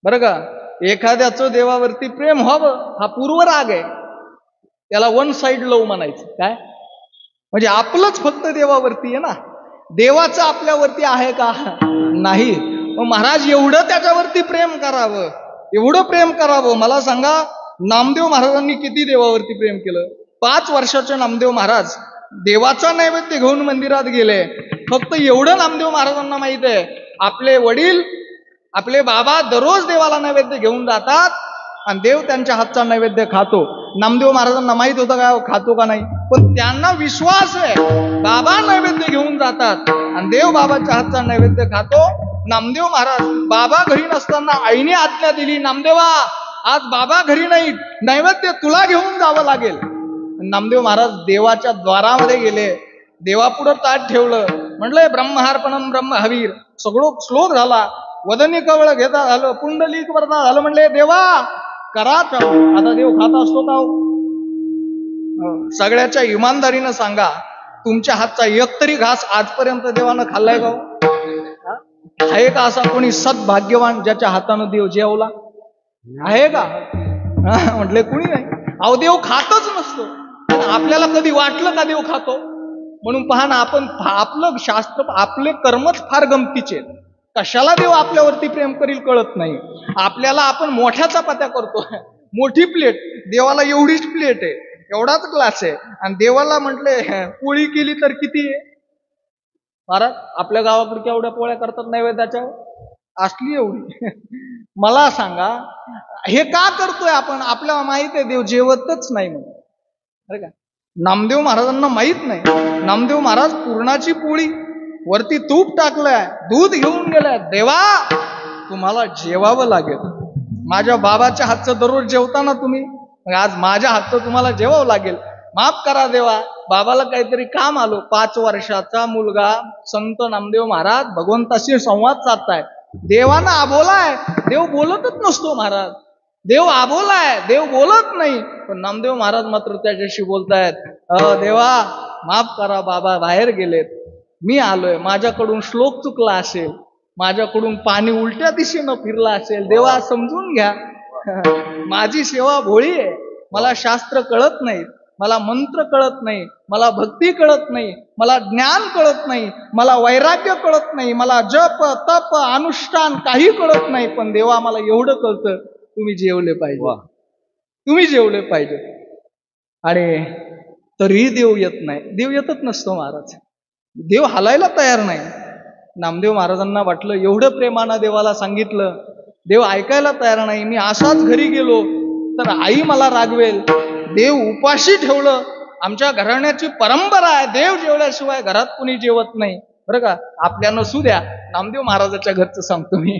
[SPEAKER 3] बरं का. एखाद्याचं देवावरती प्रेम व्हावं हा पूर्व राग आहे. त्याला वन साइड लव म्हणायचं. काय म्हणजे आपलंच फक्त देवावरती आहे ना, देवाचं आपल्यावरती आहे का, नाही. मग महाराज एवढं त्याच्यावरती प्रेम करावं, एवढं प्रेम करावं. मला सांगा, नामदेव महाराजांनी किती देवावरती प्रेम केलं. 5 वर्षाचे नामदेव महाराज देवाचा नैवेद्य घेऊन मंदिरात गेले. फक्त एवढं नामदेव महाराजांना माहित आहे, आपले वडील, आपले बाबा दररोज देवाला नैवेद्य घेऊन जातात आणि देव त्यांच्या हातचा नैवेद्य खातो. नामदेव महाराजांना माहित होतं का खातो का नाही, पण त्यांना विश्वास आहे, बाबा नैवेद्य घेऊन जातात आणि देव बाबाच्या हातचा नैवेद्य खातो. नामदेव महाराज बाबा घरी नसताना आईने आज्ञा दिली, नामदेवा आज बाबा घरी नाही, नैवेद्य तुला घेऊन जावं लागेल. नामदेव महाराज देवाच्या द्वारामध्ये गेले, देवापुढं ताट ठेवलं, म्हटलंय ब्रह्महार्पणम ब्रह्म हवीर, सगळं श्लोक झाला, वदनी कवळ घेता झालं, पुंडलिक वरदा झालं. म्हणले देवा करा चालू. आता देव खात असतो का? सगळ्याच्या इमानदारीनं सांगा, तुमच्या हातचा एक तरी घास आजपर्यंत देवानं खाल्लाय का? आहे का असा कोणी सद्भाग्यवान ज्याच्या हातानं देव जेवला आहे का? म्हटले कुणी नाही. अहो देव खातच नसतो. आपल्याला कधी वाटलं का देव खातो? म्हणून पहा ना, आपण आपलं शास्त्र, आपले कर्मच फार गमतीचे आहेत. कशाला देव आपल्यावरती प्रेम करील कळत नाही. आपल्याला आपण मोठ्या चपात्या करतो, मोठी प्लेट, देवाला एवढीच प्लेट आहे, एवढाच ग्लास आहे, आणि देवाला म्हटले पोळी केली तर किती आहे महाराज? आपल्या गावाकडे केवढ्या पोळ्या करतात नैवेद्याच्या? असली एवढी. मला सांगा हे का करतोय आपण? आपल्याला माहित आहे देव जेवतच नाही म्हणून. बरं का? नामदेव महाराजांना माहित नाही. नामदेव महाराज पुरणाची पोळी, वरती तूप टाकलंय, दूध घेऊन गेलाय. देवा तुम्हाला जेवावं लागेल. माझ्या बाबाच्या हातचं दररोज जेवता ना तुम्ही, आज माझ्या हातचं तुम्हाला जेवावं लागेल. माफ करा देवा, बाबाला काहीतरी काम आलो. 5 वर्षाचा मुलगा संत नामदेव महाराज भगवंताशी संवाद साधताय. देवानं आबोलाय, देव बोलतच नसतो महाराज. देव आबोलाय, देव बोलत नाही. पण नामदेव महाराज मात्र त्याच्याशी बोलतायत. देवा माफ करा, बाबा बाहेर गेलेत, मी आलोय, माझ्याकडून श्लोक चुकला असेल, माझ्याकडून पाणी उलट्या दिशेनं फिरला असेल, देवा समजून घ्या. माझी सेवा भोळी आहे, मला शास्त्र कळत नाही, मला मंत्र कळत नाही, मला भक्ती कळत नाही, मला ज्ञान कळत नाही, मला वैराग्य कळत नाही, मला जप तप अनुष्ठान काही कळत नाही. पण देवा मला एवढं कळतं, तुम्ही जेवले पाहिजे, तुम्ही जेवले पाहिजे. आणि तरीही देव येत नाही. देव येतच नसतो महाराज. देव हालायला तयार नाही. नामदेव महाराजांना वाटलं एवढं प्रेमानं देवाला सांगितलं, देव ऐकायला तयार नाही. मी असाच घरी गेलो तर आई मला रागवेल. देव उपाशी ठेवलं. आमच्या घराण्याची परंपरा आहे, देव जेवल्याशिवाय घरात कुणी जेवत नाही. बरं का? आपल्या नसू द्या, नामदेव महाराजाच्या घरचं सांगतो मी.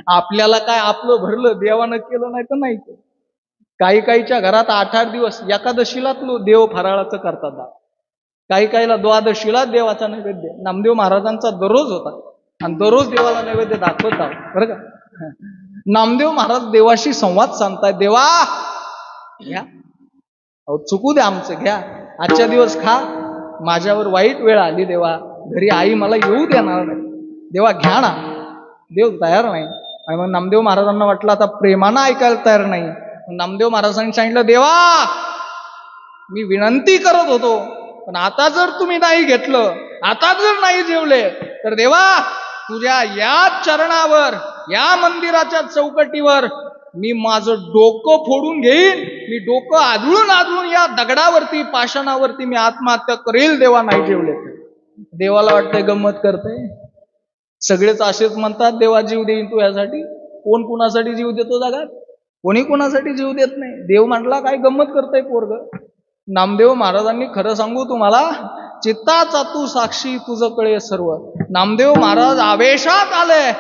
[SPEAKER 3] आपल्याला काय, आपलं भरलं, देवानं केलं नाही तर नाही. काही काहीच्या घरात 8-8 दिवस एकादशीला देव फराळाचं करतात. काही काहीला द्वादशीला देवाचा नैवेद्य. नामदेव महाराजांचा दररोज होता आणि दररोज देवाला नैवेद्य दाखवतात. बरं का? नामदेव महाराज देवाशी संवाद साधताय. देवा घ्या, चुकू द्या आमचं, घ्या, आजच्या दिवस खा, माझ्यावर वाईट वेळ आली देवा, घरी आई मला येऊ देणार नाही, देवा घ्या ना. देव तयार नाही. आणि मग नामदेव महाराजांना वाटलं आता प्रेमानं ऐकायला तयार नाही. नामदेव महाराजांनी सांगितलं, देवा मी विनंती करत होतो, पण आता जर तुम्ही नाही घेतलं, आता जर नाही जेवले, तर देवा तुझ्या या चरणावर, या मंदिराच्या चौकटीवर मी माझं डोकं फोडून घेईन. मी डोकं आदळून आदळून या दगडावरती, पाषाणावरती मी आत्महत्या करेल, देवा नाही जेवले. देवाला वाटतंय गंमत करते. सगळेच असेच म्हणतात, देवा जीव देईन तू यासाठी. कोण कुणासाठी जीव देतो जगात? कोणी कुणासाठी जीव देत नाही. देव म्हटला काय गंमत करतय पोरग. नामदेव महाराजांनी खरं सांगू तुम्हाला, चित्ताचा तू साक्षी, तुझं कळे सर्व. नामदेव महाराज आवेशात आले.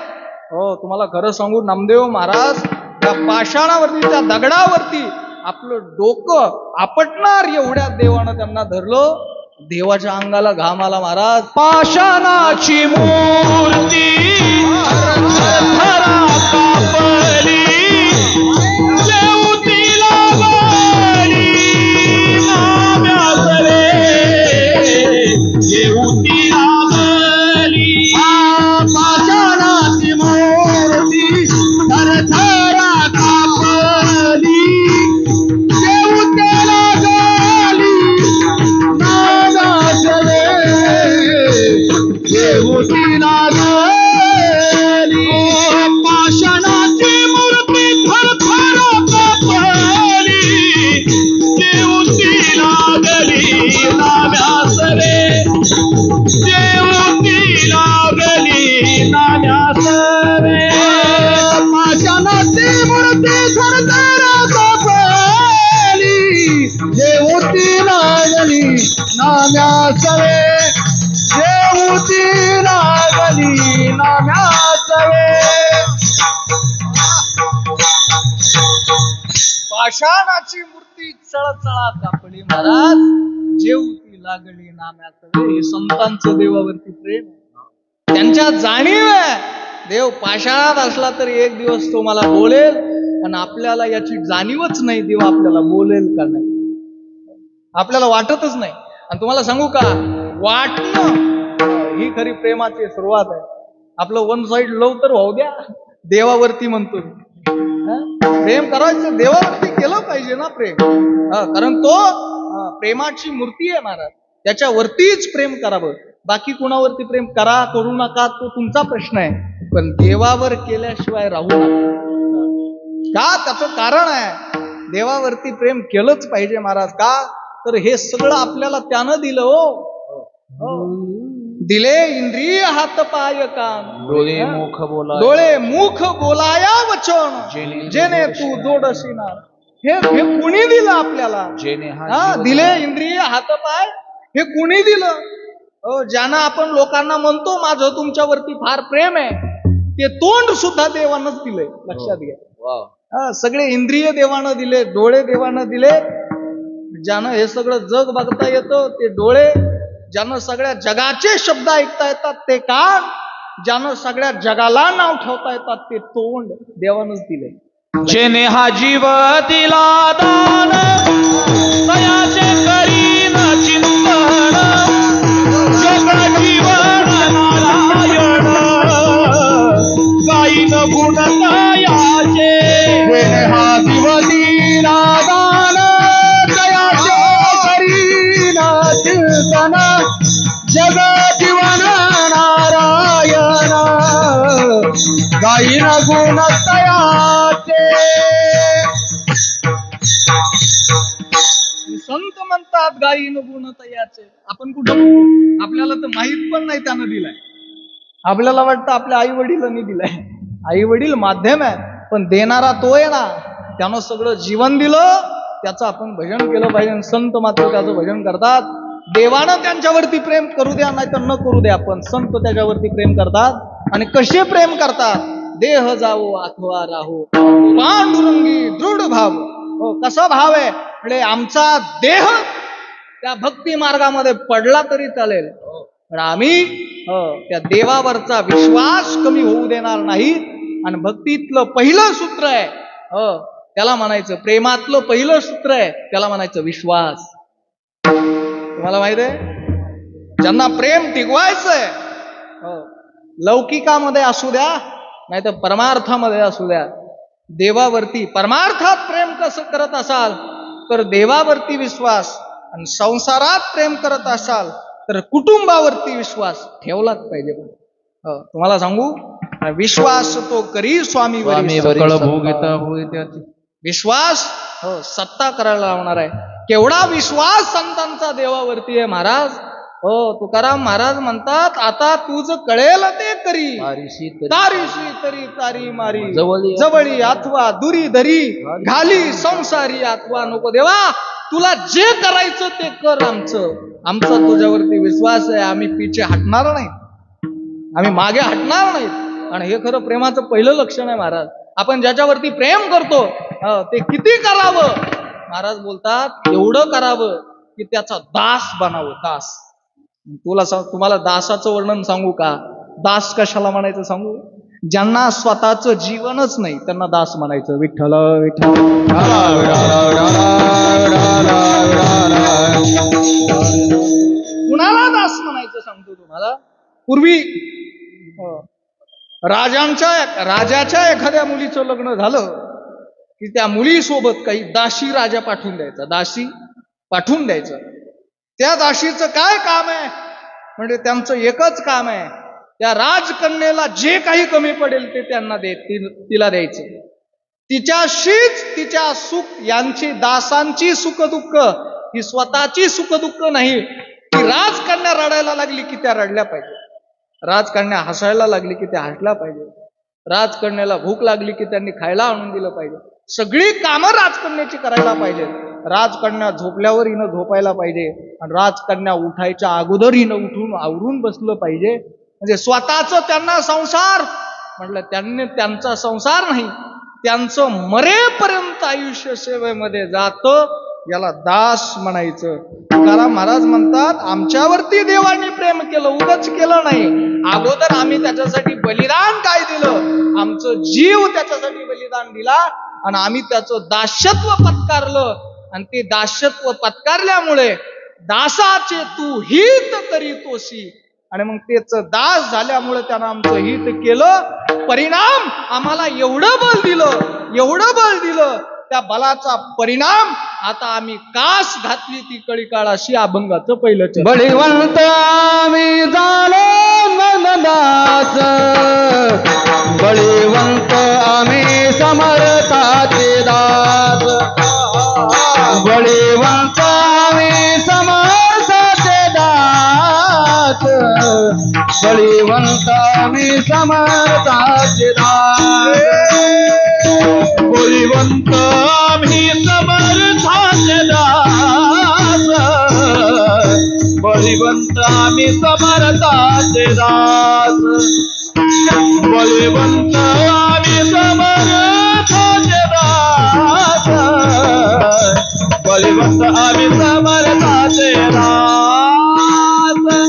[SPEAKER 3] हो, तुम्हाला खरं सांगू, नामदेव महाराज त्या पाषाणावरती, त्या दगडावरती आपलं डोकं आपटणार एवढ्या देवानं त्यांना धरलं. देवाच्या अंगाला घाम आला महाराज.
[SPEAKER 2] पाषाणाची मूर्ती थरथरा कापली, जेवतीला बळी नाम्यासरे, जेवतीला बळी. पाषाणाची मूर्ती थरथरा कापली, जेवतीला बळी नाम्यासरे, जेवतीला बळी. पाषाणाची मूर्ती थरथरा कापली, जेवतीला बळी नाम्यासरे, जेवतीला बळी नाम्यासरे. पाषाणाची मूर्ती थरथरा कापली, जेवतीला बळी नाम्यासरे, जेवतीला बळी नाम्यासरे.
[SPEAKER 3] पाषाणाची मूर्ती चळचळा कापली महाराज, जेवती लागली नाम्यासरे. हे संतांचं देवावरती प्रेम, त्यांच्या जाणीव आहे. देव पाषाणात असला तरी एक दिवस तो मला बोलेल, पण आपल्याला याची जाणीवच नाही, देव आपल्याला बोलेल का नाही आपल्याला वाटतच नाही. आणि तुम्हाला सांगू का, वाटणं ही खरी प्रेमाची सुरुवात आहे. आपलं वन साइड लव तर होऊ द्या, देवावरती म्हणतो. प्रेम करायचं देवावरती केलं पाहिजे ना प्रेम. कारण तो प्रेमाची मूर्ती आहे महाराज. त्याच्यावरतीच प्रेम करावं. बाकी कुणावरती प्रेम करा करू नका तो तुमचा प्रश्न आहे, पण देवावर केल्याशिवाय राहू नका. का? त्याचं कारण आहे, देवावरती प्रेम केलंच पाहिजे महाराज. का? तर हे सगळं आपल्याला त्यानं दिलं. हो, दिले इंद्रिय हात पाय कान,
[SPEAKER 2] डोळे मुख बोला,
[SPEAKER 3] डोळे मुख बोलाया वचन, जेणे तू जोडशी ना. हे कुणी दिलं आपल्याला?
[SPEAKER 2] जेणे
[SPEAKER 3] दिले इंद्रिय हात पाय, हे कुणी दिलं? ज्यानं आपण लोकांना म्हणतो माझं तुमच्यावरती फार प्रेम आहे, ते तोंड सुद्धा देवानंच दिलंय. लक्षात घ्या. सगळे इंद्रिय देवानं दिले, डोळे देवानं दिले. ज्यानं हे सगळं जग बघता येतं ते डोळे, ज्यानं सगळ्या जगाचे शब्द ऐकता येतात ते कान, ज्यानं सगळ्या जगाला नाव ठेवता येतात ते तोंड देवानंच दिले.
[SPEAKER 2] जेणे हा जीव दिला दान, तयाचे करीन चिंतन, जग जीवन नारायण, गाईन गुण तयाचे. जेणे हा जीव दिला दान, तयाचे करीन चिंतन, जग जीवन नारायण, गाईन गुण तयाचे.
[SPEAKER 3] संत म्हणतात गायीन गुण तयाचे. आपण कुठं म्हणतो? आपल्याला तर माहित पण नाही त्यानं दिलाय. आपल्याला वाटतं आपल्या आई वडिलांनी दिलाय. आई वडील माध्यम आहे, पण देणारा तो आहे ना. त्यानं सगळं जीवन दिलं, त्याचं आपण भजन केलं पाहिजे. संत मात्र त्याचं भजन करतात. देवानं त्यांच्यावरती प्रेम करू द्या नाही तर न करू द्या, पण संत त्याच्यावरती प्रेम करतात. आणि कसे प्रेम करतात? देह जावो अथवा राहो, पांडुरंगी दृढ भाव. कसा भाव आहे? म्हणजे आमचा देह त्या भक्ती मार्गामध्ये पडला तरी चालेल, पण आम्ही त्या देवावरचा विश्वास कमी होऊ देणार नाही. आणि भक्तीतलं पहिलं सूत्र आहे, त्याला म्हणायचं, प्रेमातलं पहिलं सूत्र आहे त्याला म्हणायचं विश्वास. तुम्हाला माहित आहे, ज्यांना प्रेम टिकवायचंय, लौकिकामध्ये असू द्या नाही तर परमार्थामध्ये असू द्या, देवावरती परमार्थात प्रेम कसं करत असाल तर देवावरती विश्वास, आणि संसारात प्रेम करत असाल तर कुटुंबावरती विश्वास ठेवलाच पाहिजे. तुम्हाला सांगू, विश्वास तो करी स्वामीवरी विश्वास सत्ता करायला लावणार आहे. केवढा विश्वास संतांचा देवावरती आहे महाराज. तुकाराम महाराज म्हणतात, आता तुझ कळेल ते करी, तारीशी तरी तारी मारी, जवळी अथवा दुरी धरी, घाली संसारी अथवा नको. देवा तुला जे करायचं ते कर, आमचा तुझ्यावरती विश्वास आहे. आम्ही पिछे हटणार नाही, आम्ही मागे हटणार नाहीत. आणि हे खरं प्रेमाचं पहिलं लक्षण आहे महाराज. आपण ज्याच्यावरती प्रेम करतो ते किती करावं? महाराज बोलतात एवढं करावं की त्याचा दास बनावं. दास. तुम्हाला दासाचं वर्णन सांगू का? दास कशाला म्हणायचं सांगू? ज्यांना स्वतःचं जीवनच नाही त्यांना दास म्हणायचं. विठ्ठल विठ्ठल. कुणाला दास म्हणायचं सांगतो तुम्हाला. पूर्वी राजाच्या एखाद्या मुलीचं लग्न झालं की त्या मुलीसोबत काही दासी राजा पाठवून द्यायचा. दासी पाठवून द्यायचं. त्या दासीचं काय काम आहे? म्हणजे त्यांचं एकच काम आहे, त्या राजकन्येला जे काही कमी पडेल ते त्यांना तिला द्यायचं. तिच्याशीच तिच्या सुख यांची, दासांची सुखदुःख ही स्वतःची सुखदुःख नाही. ती राजकन्या रडायला लागली की त्या रडल्या पाहिजे, राजकन्या हसायला लागली की त्या हसल्या पाहिजे, राजकन्याला भूक लागली की त्यांनी खायला आणून दिलं पाहिजे. सगळी कामं राजकन्याची करायला पाहिजेत. राजकन्या झोपल्यावर हिनं झोपायला पाहिजे, आणि राजकन्या उठायच्या अगोदर हिनं उठून आवरून बसलं पाहिजे. म्हणजे स्वतःचं त्यांना संसार म्हटलं, त्यांचा संसार नाही, त्यांचं मरेपर्यंत आयुष्य सेवेमध्ये जातं. याला दास म्हणायचं. तुकाराम महाराज म्हणतात, आमच्यावरती देवाने प्रेम केलं, उगाच केलं नाही. अगोदर आम्ही त्याच्यासाठी बलिदान काय दिलं? आमचं जीव त्याच्यासाठी बलिदान दिला, आणि आम्ही त्याचं दास्यत्व पत्कारलं. आणि ते दास्यत्व पत्कारल्यामुळे दासाचे तू हित करीतोसी, आणि मग त्याचं दास झाल्यामुळे त्यानं आमचं हित केलं. परिणाम आम्हाला एवढं बळ दिलं त्या बलाचा परिणाम आता आम्ही कास घातली ती कळी काळाशी अभंगाचं पहिलं चरण.
[SPEAKER 2] बळीवंत आम्ही झालो नंददास, बळीवंत आम्ही समर्थाचे दास, बळीवंत आम्ही समर्थाचे दास, बळीवंत आम्ही समर्थाचे दास, बळीवंत आम्ही समर्थाचे दास, बळीवंत आम्ही समर्थाचे दास, बळीवंत आम्ही समर्थाचे दास, बळीवंत आम्ही समर्थाचे दास,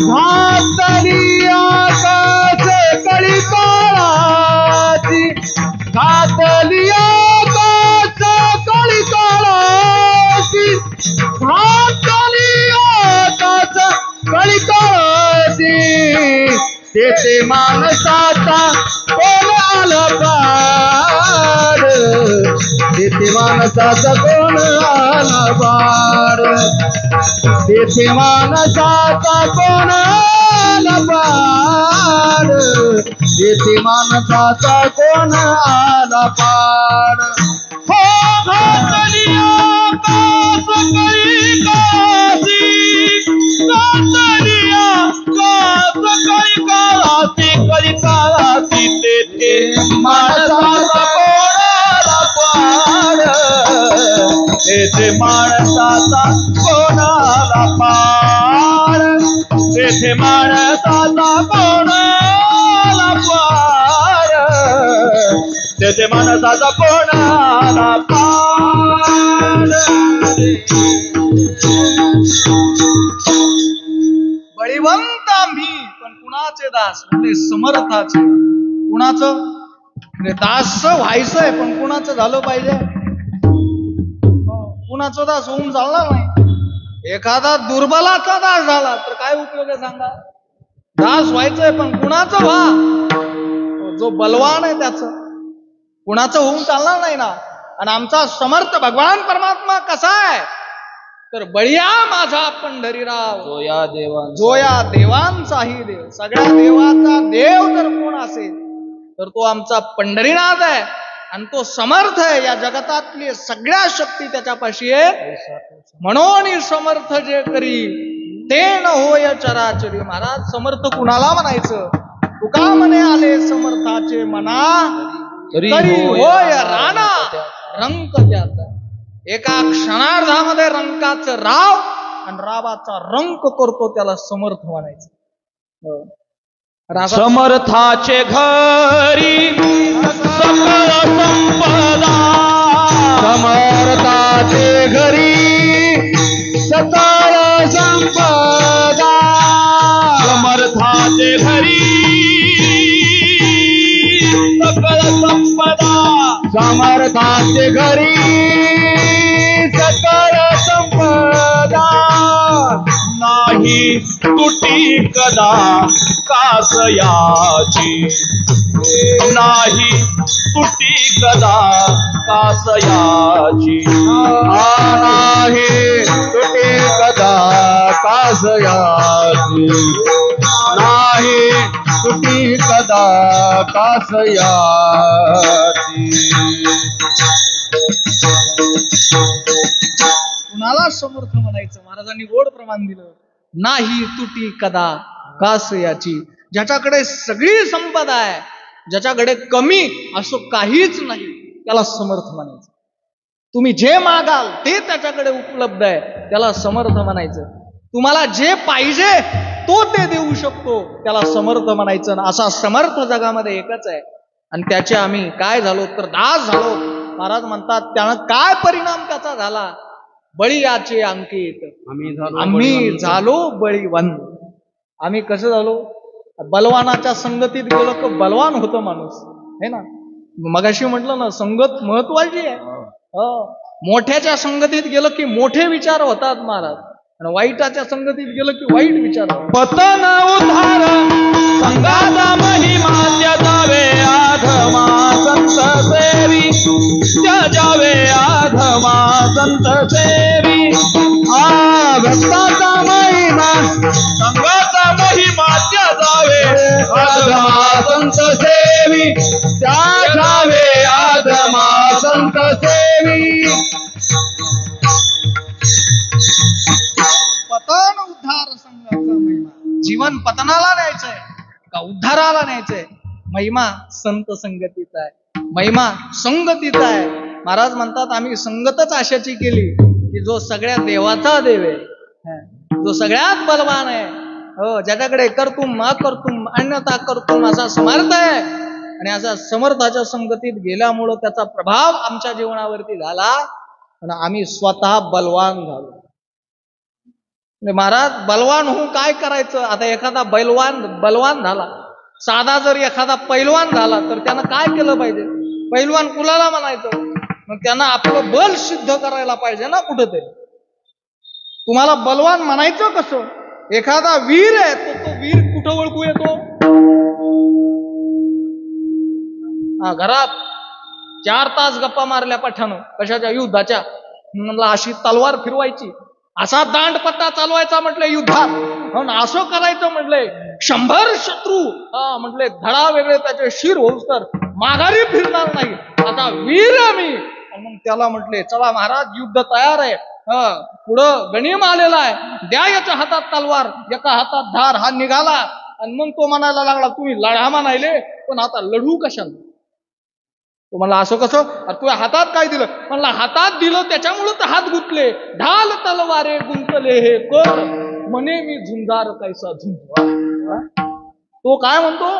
[SPEAKER 2] घातली आकाश कळी काळाची, घातली आकाश कळी काळाची, घातली आकाश कळी काळाची, तेथे माणसाचा कोण आला पार, तेथे माणसाचा कोण आला पार, तेथे माणसाचा कोण आला पार, तेथे माणसाचा कोण आला पार. हो घातली आकाश कळी काळाची, घातली आकाश कळी काळाची, कळी काळाची, तेथे माणसाचा कोण आला पार, तेथे माणसाचा कोण आला पार, तेथे माणसाचा कोण आला पार, तेथे माणसाचा कोण आला पार.
[SPEAKER 3] बळीवंत आम्ही पण कुणाचे दास, म्हणजे समर्थाचे. कुणाचं म्हणजे दास व्हायचंय पण कुणाचं झालं पाहिजे, कुणाचं दास होऊन चालणार नाही. एखादा दुर्बलाचा दास झाला तर काय उपयोग आहे सांगा. दास व्हायचंय पण कुणाचं व्हा, जो बलवान आहे त्याचं. कुणाचं होऊन चालणार नाही ना. आणि आमचा समर्थ भगवान परमात्मा कसा आहे तर बळीया माझा पंढरीराव, जो या देवांचाही देव. सगळ्या देवाचा देव जर कोण असेल तर तो आमचा पंढरीनाथ आहे. आणि तो समर्थ आहे. या जगतातली सगळ्या शक्ती त्याच्यापाशी आहे. म्हणून समर्थ जे करी ते न होय चराचरी. महाराज समर्थ कुणाला म्हणायचं. तुका म्हणे आले समर्थाचे मना तरी होय राणा रंक त्याचा. एका क्षणार्धामध्ये रंकाचं राव आणि रावाचा रंक करतो त्याला समर्थ म्हणायचं.
[SPEAKER 2] समर्थाचे घरी सकळ संपदा, समर्थाचे घरी सकळ संपदा, समर्थाचे घरी सकळ संपदा, समर्थाचे घरी सकळ संपदा. नाही तुटी कदा कासयाची, नाही तुटी कदा कासयाची, नाही तुटी कदा कासयाची, नाही तुटी कदा कासयाची.
[SPEAKER 3] कुणाला समर्थ म्हणायचं. महाराजांनी गोड प्रमाण दिलं. नाही तुटी कदा कास याची. ज्याच्याकडे सगळी संपदा आहे, ज्याच्याकडे कमी असं काहीच नाही, त्याला समर्थ म्हणायचं. तुम्ही जे मागाल ते त्याच्याकडे उपलब्ध आहे, त्याला समर्थ म्हणायचं. तुम्हाला जे पाहिजे तो ते देऊ शकतो, त्याला समर्थ म्हणायचं. असा समर्थ जगामध्ये एकच आहे. आणि त्याचे आम्ही काय झालो तर दास झालो. महाराज म्हणतात त्यानं काय परिणाम त्याचा झाला. बळीयाचे अंकित आम्ही झालो बळीवंत. आम्ही कसं झालो. बलवानाच्या संगतीत गेलो तर बलवान होतो माणूस है ना. मगाशी म्हटलं ना संगत महत्वाची आहे. मोठ्याच्या संगतीत गेलो की मोठे विचार होतात महाराज, आणि वाईटाच्या संगतीत गेलो की वाईट विचार.
[SPEAKER 2] पतन उद्धार संगाचा महिमा त्याजावे आधमा संत सेवी, त्याजावे आध
[SPEAKER 1] सेवी भक्ताचा महिमा संघाचा महिमा त्या जावे आदमा संत सेवी त्या जावे आदमा संत सेवी पतन उद्धार संघाचा महिमा जीवन पतनाला न्यायचंय का उद्धाराला न्यायचंय महिमा संत संगतीचा आहे महिमा संगतीचा आहे महाराज म्हणतात आम्ही संगतच अशाची केली की जो सगळ्या देवाचा देव आहे जो सगळ्यात बलवान आहे हो ज्याच्याकडे करतुम अकर्तुम अन्यथा करतुम असा समर्थ आहे आणि अशा समर्थाच्या संगतीत गेल्यामुळं त्याचा प्रभाव आमच्या जीवनावरती झाला आणि आम्ही स्वतः बलवान झालो महाराज बलवान होऊन काय करायचं आता एखादा बलवान झाला साधा जर एखादा पैलवान झाला तर त्यानं काय केलं पाहिजे पैलवान कुणाला म्हणायचं मग त्यांना आपलं बल सिद्ध करायला पाहिजे ना कुठंतरी तुम्हाला बलवान म्हणायचं कसं एखादा वीर आहे तो वीर कुठं ओळखू येतो घरात 4 तास गप्पा मारल्या पठानं कशाच्या युद्धाच्या म्हणलं अशी तलवार फिरवायची असा दांडपट्टा चालवायचा म्हटलं युद्धात म्हणून असं करायचं म्हटलंय 100 शत्रू म्हटले धडा वेगळे त्याचे शिर होऊस तर माघारी फिरणार नाही आता वीर आहे मी मग त्याला म्हटले चला महाराज युद्ध तयार आहे पुढं गणिम आलेला आहे द्या याच्या हातात तलवार एका हातात धार हा निघाला आणि मग तो म्हणायला लागला तुम्ही लढा म्हणायले पण आता लढू कशाला तो म्हणला असं कसं तुझ्या हातात काय दिलं म्हणला हातात दिलं त्याच्यामुळं तर हात गुंतले ढाल तलवारे गुंतले हे कर म्हणे मी झुंजार कैसा झुंजवा तो काय म्हणतो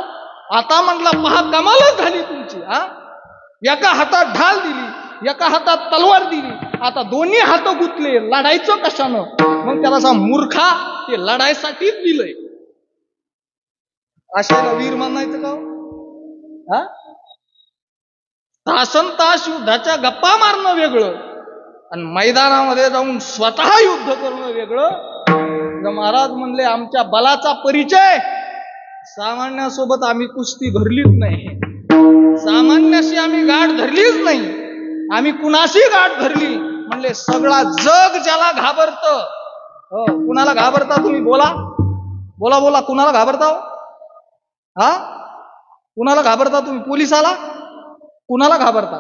[SPEAKER 1] आता म्हटला पहा कमालच झाली तुमची एका हातात ढाल दिली एका हातात तलवार दिली आता दोन्ही हात गुंतले लढायचं कशानं मग त्याला असा मूर्खा ते लढायसाठीच दिलंय अशाला वीर म्हणायचं का तासन तास युद्धाच्या गप्पा मारणं वेगळं आणि मैदानामध्ये जाऊन स्वतः युद्ध करणं वेगळं महाराज म्हणले आमच्या बलाचा परिचय सामान्यासोबत आम्ही कुस्ती धरलीच नाही सामान्याशी आम्ही गाठ धरलीच नाही आम्ही कुणाशी गाठ धरली म्हणले सगळा जग ज्याला घाबरत कुणाला घाबरता तुम्ही बोला बोला बोला कुणाला घाबरता कुणाला घाबरता तुम्ही पोलिसाला कुणाला घाबरता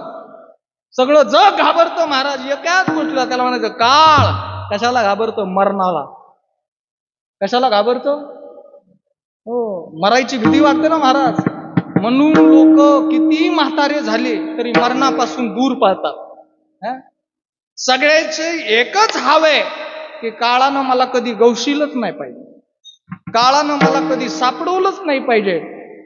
[SPEAKER 1] सगळं जग घाबरतं महाराज एकाच गोष्टीला त्याला म्हणायचं काळ कशाला घाबरतं मरणाला कशाला घाबरतं हो मरायची भीती वाटते ना महाराज म्हणून लोक किती म्हातारे झाले तरी मरणापासून दूर पळतात सगळ्याचे एकच हवे की काळानं मला कधी गवशीलच नाही पाहिजे काळानं मला कधी सापडवलंच नाही पाहिजे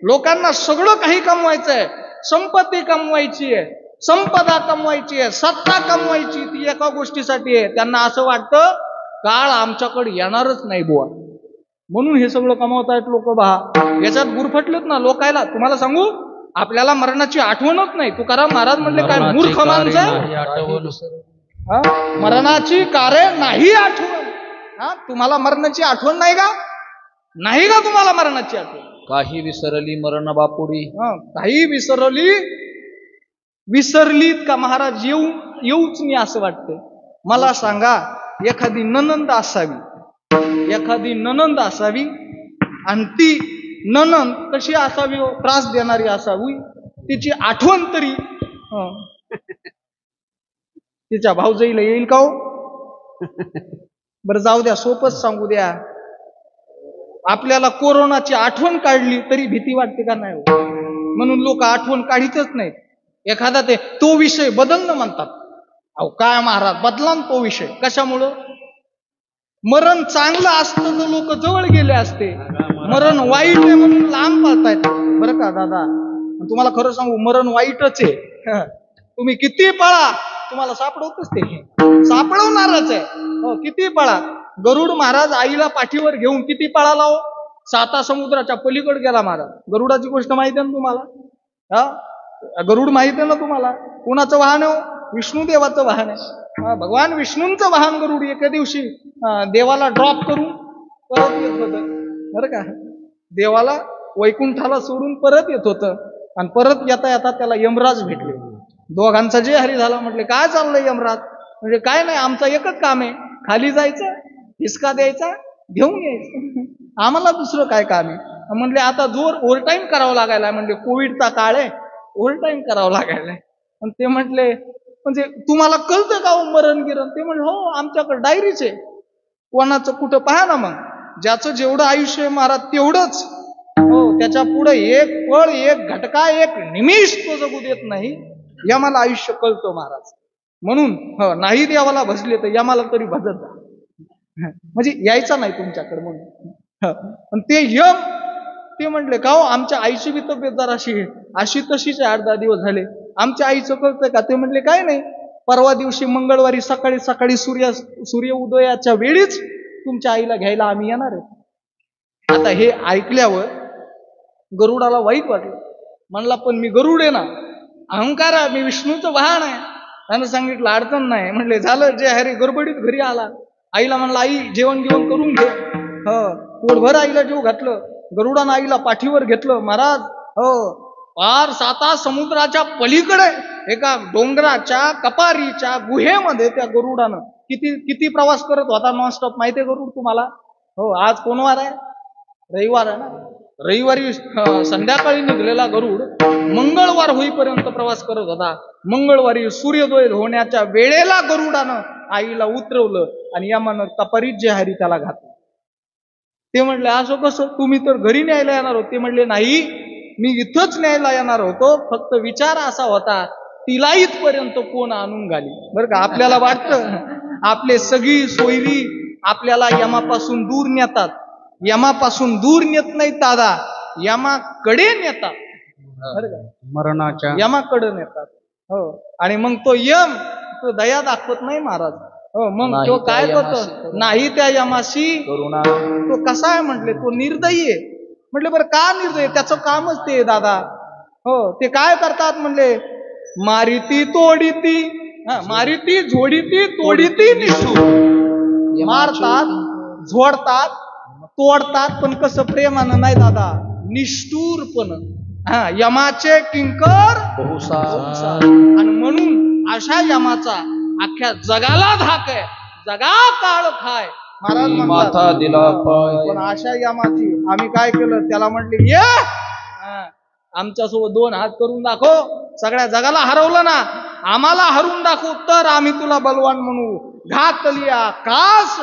[SPEAKER 1] लोकांना सगळं काही कमवायचंय संपत्ती कमवायची आहे संपदा कमवायची आहे सत्ता कमवायची ती एका गोष्टीसाठी आहे त्यांना असं वाटतं काळ आमच्याकडे येणारच नाही बुवा म्हणून हे सगळं कमावतायत लोक पहा याच्यात गुरफटलेत ना लोकायला तुम्हाला सांगू आपल्याला मरणाची आठवणच नाही तुकाराम महाराज म्हणले काय मूर्ख माणसं मरणाची कार्य नाही आठवण तुम्हाला मरणाची आठवण नाही का नाही का तुम्हाला मरणाची आठवण
[SPEAKER 2] काही विसरली मरण बापुरी
[SPEAKER 1] काही विसरलीत का महाराज येऊच नाही असं वाटते मला सांगा एखादी ननंद असावी आणि ती ननंद कशी असावी त्रास देणारी असावी तिची आठवण तरी तिच्या भाऊजाईला येईल का हो बरं जाऊ द्या सोपच सांगू द्या आपल्याला कोरोनाची आठवण काढली तरी भीती वाटते का नाही म्हणून लोक आठवण काढीतच नाहीत एखादा तो विषय बदलणं म्हणतात अहो काय महाराज बदला तो विषय कशामुळं मरण चांगलं असतं तर लोक जवळ गेले असते मरण वाईट आहे म्हणून लांब पळतायत बरं का दादा तुम्हाला खरं सांगू मरण वाईटच आहे तुम्ही किती पळा तुम्हाला सापडवतच ते सापडवणारच आहे किती पळा गरुड महाराज आईला पाठीवर घेऊन किती पळाला हो 7 समुद्राच्या पलीकडे गेला महाराज गरुडाची गोष्ट माहिती आहे ना तुम्हाला गरुड माहिती आहे ना तुम्हाला कुणाचं वाहन आहे विष्णुदेवाचं वाहन आहे भगवान विष्णूंचं वाहन गरुड एका दिवशी देवाला ड्रॉप करून परत येत होतं बरं का देवाला वैकुंठाला सोडून परत येत होतं आणि परत येता येता त्याला यमराज भेटले दोघांचा जे हरी झाला म्हटले काय चाललंय यमराज म्हणजे काय नाही, आमचं एकच काम आहे, खाली जायचं, हिसका द्यायचा, घेऊन यायचं, आम्हाला दुसरं काय काम आहे. म्हणले आता जोर ओव्हर टाईम करावं लागायला, म्हणजे कोविडचा काळ आहे, ओव्हर टाईम करावं लागायला. आणि ते म्हटले म्हणजे तुम्हाला कळतं का हो मरण गिरण? ते म्हणजे हो, आमच्याकडे डायरीच आहे, कोणाचं कुठं पहा ना, मग ज्याचं जेवढं आयुष्य आहे महाराज तेवढंच, हो, त्याच्या पुढे एक पळ, एक घटका, एक निमिष तो जगू देत नाही. यमाला आयुष्य कळतं महाराज. म्हणून हो, नाही देवाला भजले तर यमाला तरी भजत जा, म्हणजे यायचा नाही तुमच्याकडे म्हणून. ते यम ते म्हटले का हो, आमच्या आईची बी तब्येत जराशी अशी तशीच आहे, 8-10 दिवस झाले. आमच्या आईचं कळतंय का? ते म्हटले काय नाही, परवा दिवशी मंगळवारी सकाळी सकाळी सूर्य उदयाच्या वेळीच तुमच्या आईला घ्यायला आम्ही येणार आहे. आता हे ऐकल्यावर गरुडाला वाईट वाटलं. म्हणला पण मी गरुड आहे ना, अहंकार आहे, मी विष्णूचं वाहन आहे. त्यानं सांगितलं अडचण नाही. म्हणले झालं, जे हरी गडबडीत घरी आला. आईला म्हणला आई जेवण घेऊन घे. पोटभर आईला जेव घातलं. गरुडानं आईला पाठीवर घेतलं. महाराज हो, पार 7 समुद्राच्या पलीकडे एका डोंगराच्या कपारीच्या गुहेमध्ये त्या गरुडानं किती प्रवास करत होता नॉनस्टॉप, माहितीये गरुड तुम्हाला? हो, आज कोण वार आहे? रविवार आहे ना. रविवारी संध्याकाळी निघलेला गरुड मंगळवार होईपर्यंत प्रवास करत होता. मंगळवारी सूर्योदय होण्याच्या वेळेला गरुडानं आईला उतरवलं आणि यमानं कपारीत जे हरी त्याला घातलं. ते म्हणले असं कसं, तुम्ही तर घरी न्यायला येणार होते. ते म्हणले नाही, मी इथंच न्यायला येणार होतो, फक्त विचार असा होता तिला इथपर्यंत कोण आणून घाली. बरं का, आपल्याला वाटतं आपले सगळी सोयरी आपल्याला यमापासून दूर नेतात. यमापासून दूर नेत नाहीत दादा, यमाकडे नेतात. बरं का,
[SPEAKER 3] मरणाच्या
[SPEAKER 1] यमाकडे नेतात. हो, आणि मग तो यम तो दया दाखवत नाही महाराज. हो, मग तो काय करतो? नाही त्या यमाशी
[SPEAKER 3] करुणा.
[SPEAKER 1] तो कसा आहे म्हटले, तो निर्दयी आहे. म्हटले बरं का निर्दयी? त्याचं कामच ते दादा. हो, ते काय करतात म्हणले, मारिती तोडीती, मारिती झोडीती तोडीती निष्ठूर. मारतात, झोडतात, तोडतात, पण कसं प्रेमानं नाही दादा, निष्ठूरपण. यमाचे किंकर बहुसार. आणि म्हणून अशा यमाचा अख्ख्या जगाला धाक आहे, जगा काळ खाय. महाराज
[SPEAKER 3] माथा दिला पाय.
[SPEAKER 1] पण अशा यमाची आम्ही काय केलं, त्याला म्हटले ये आमच्यासोबत 2 हात करून दाखव. सगळ्या जगाला हरवलं ना, आम्हाला हरवून दाखव तर आम्ही तुला बलवान म्हणू. घातली आकाश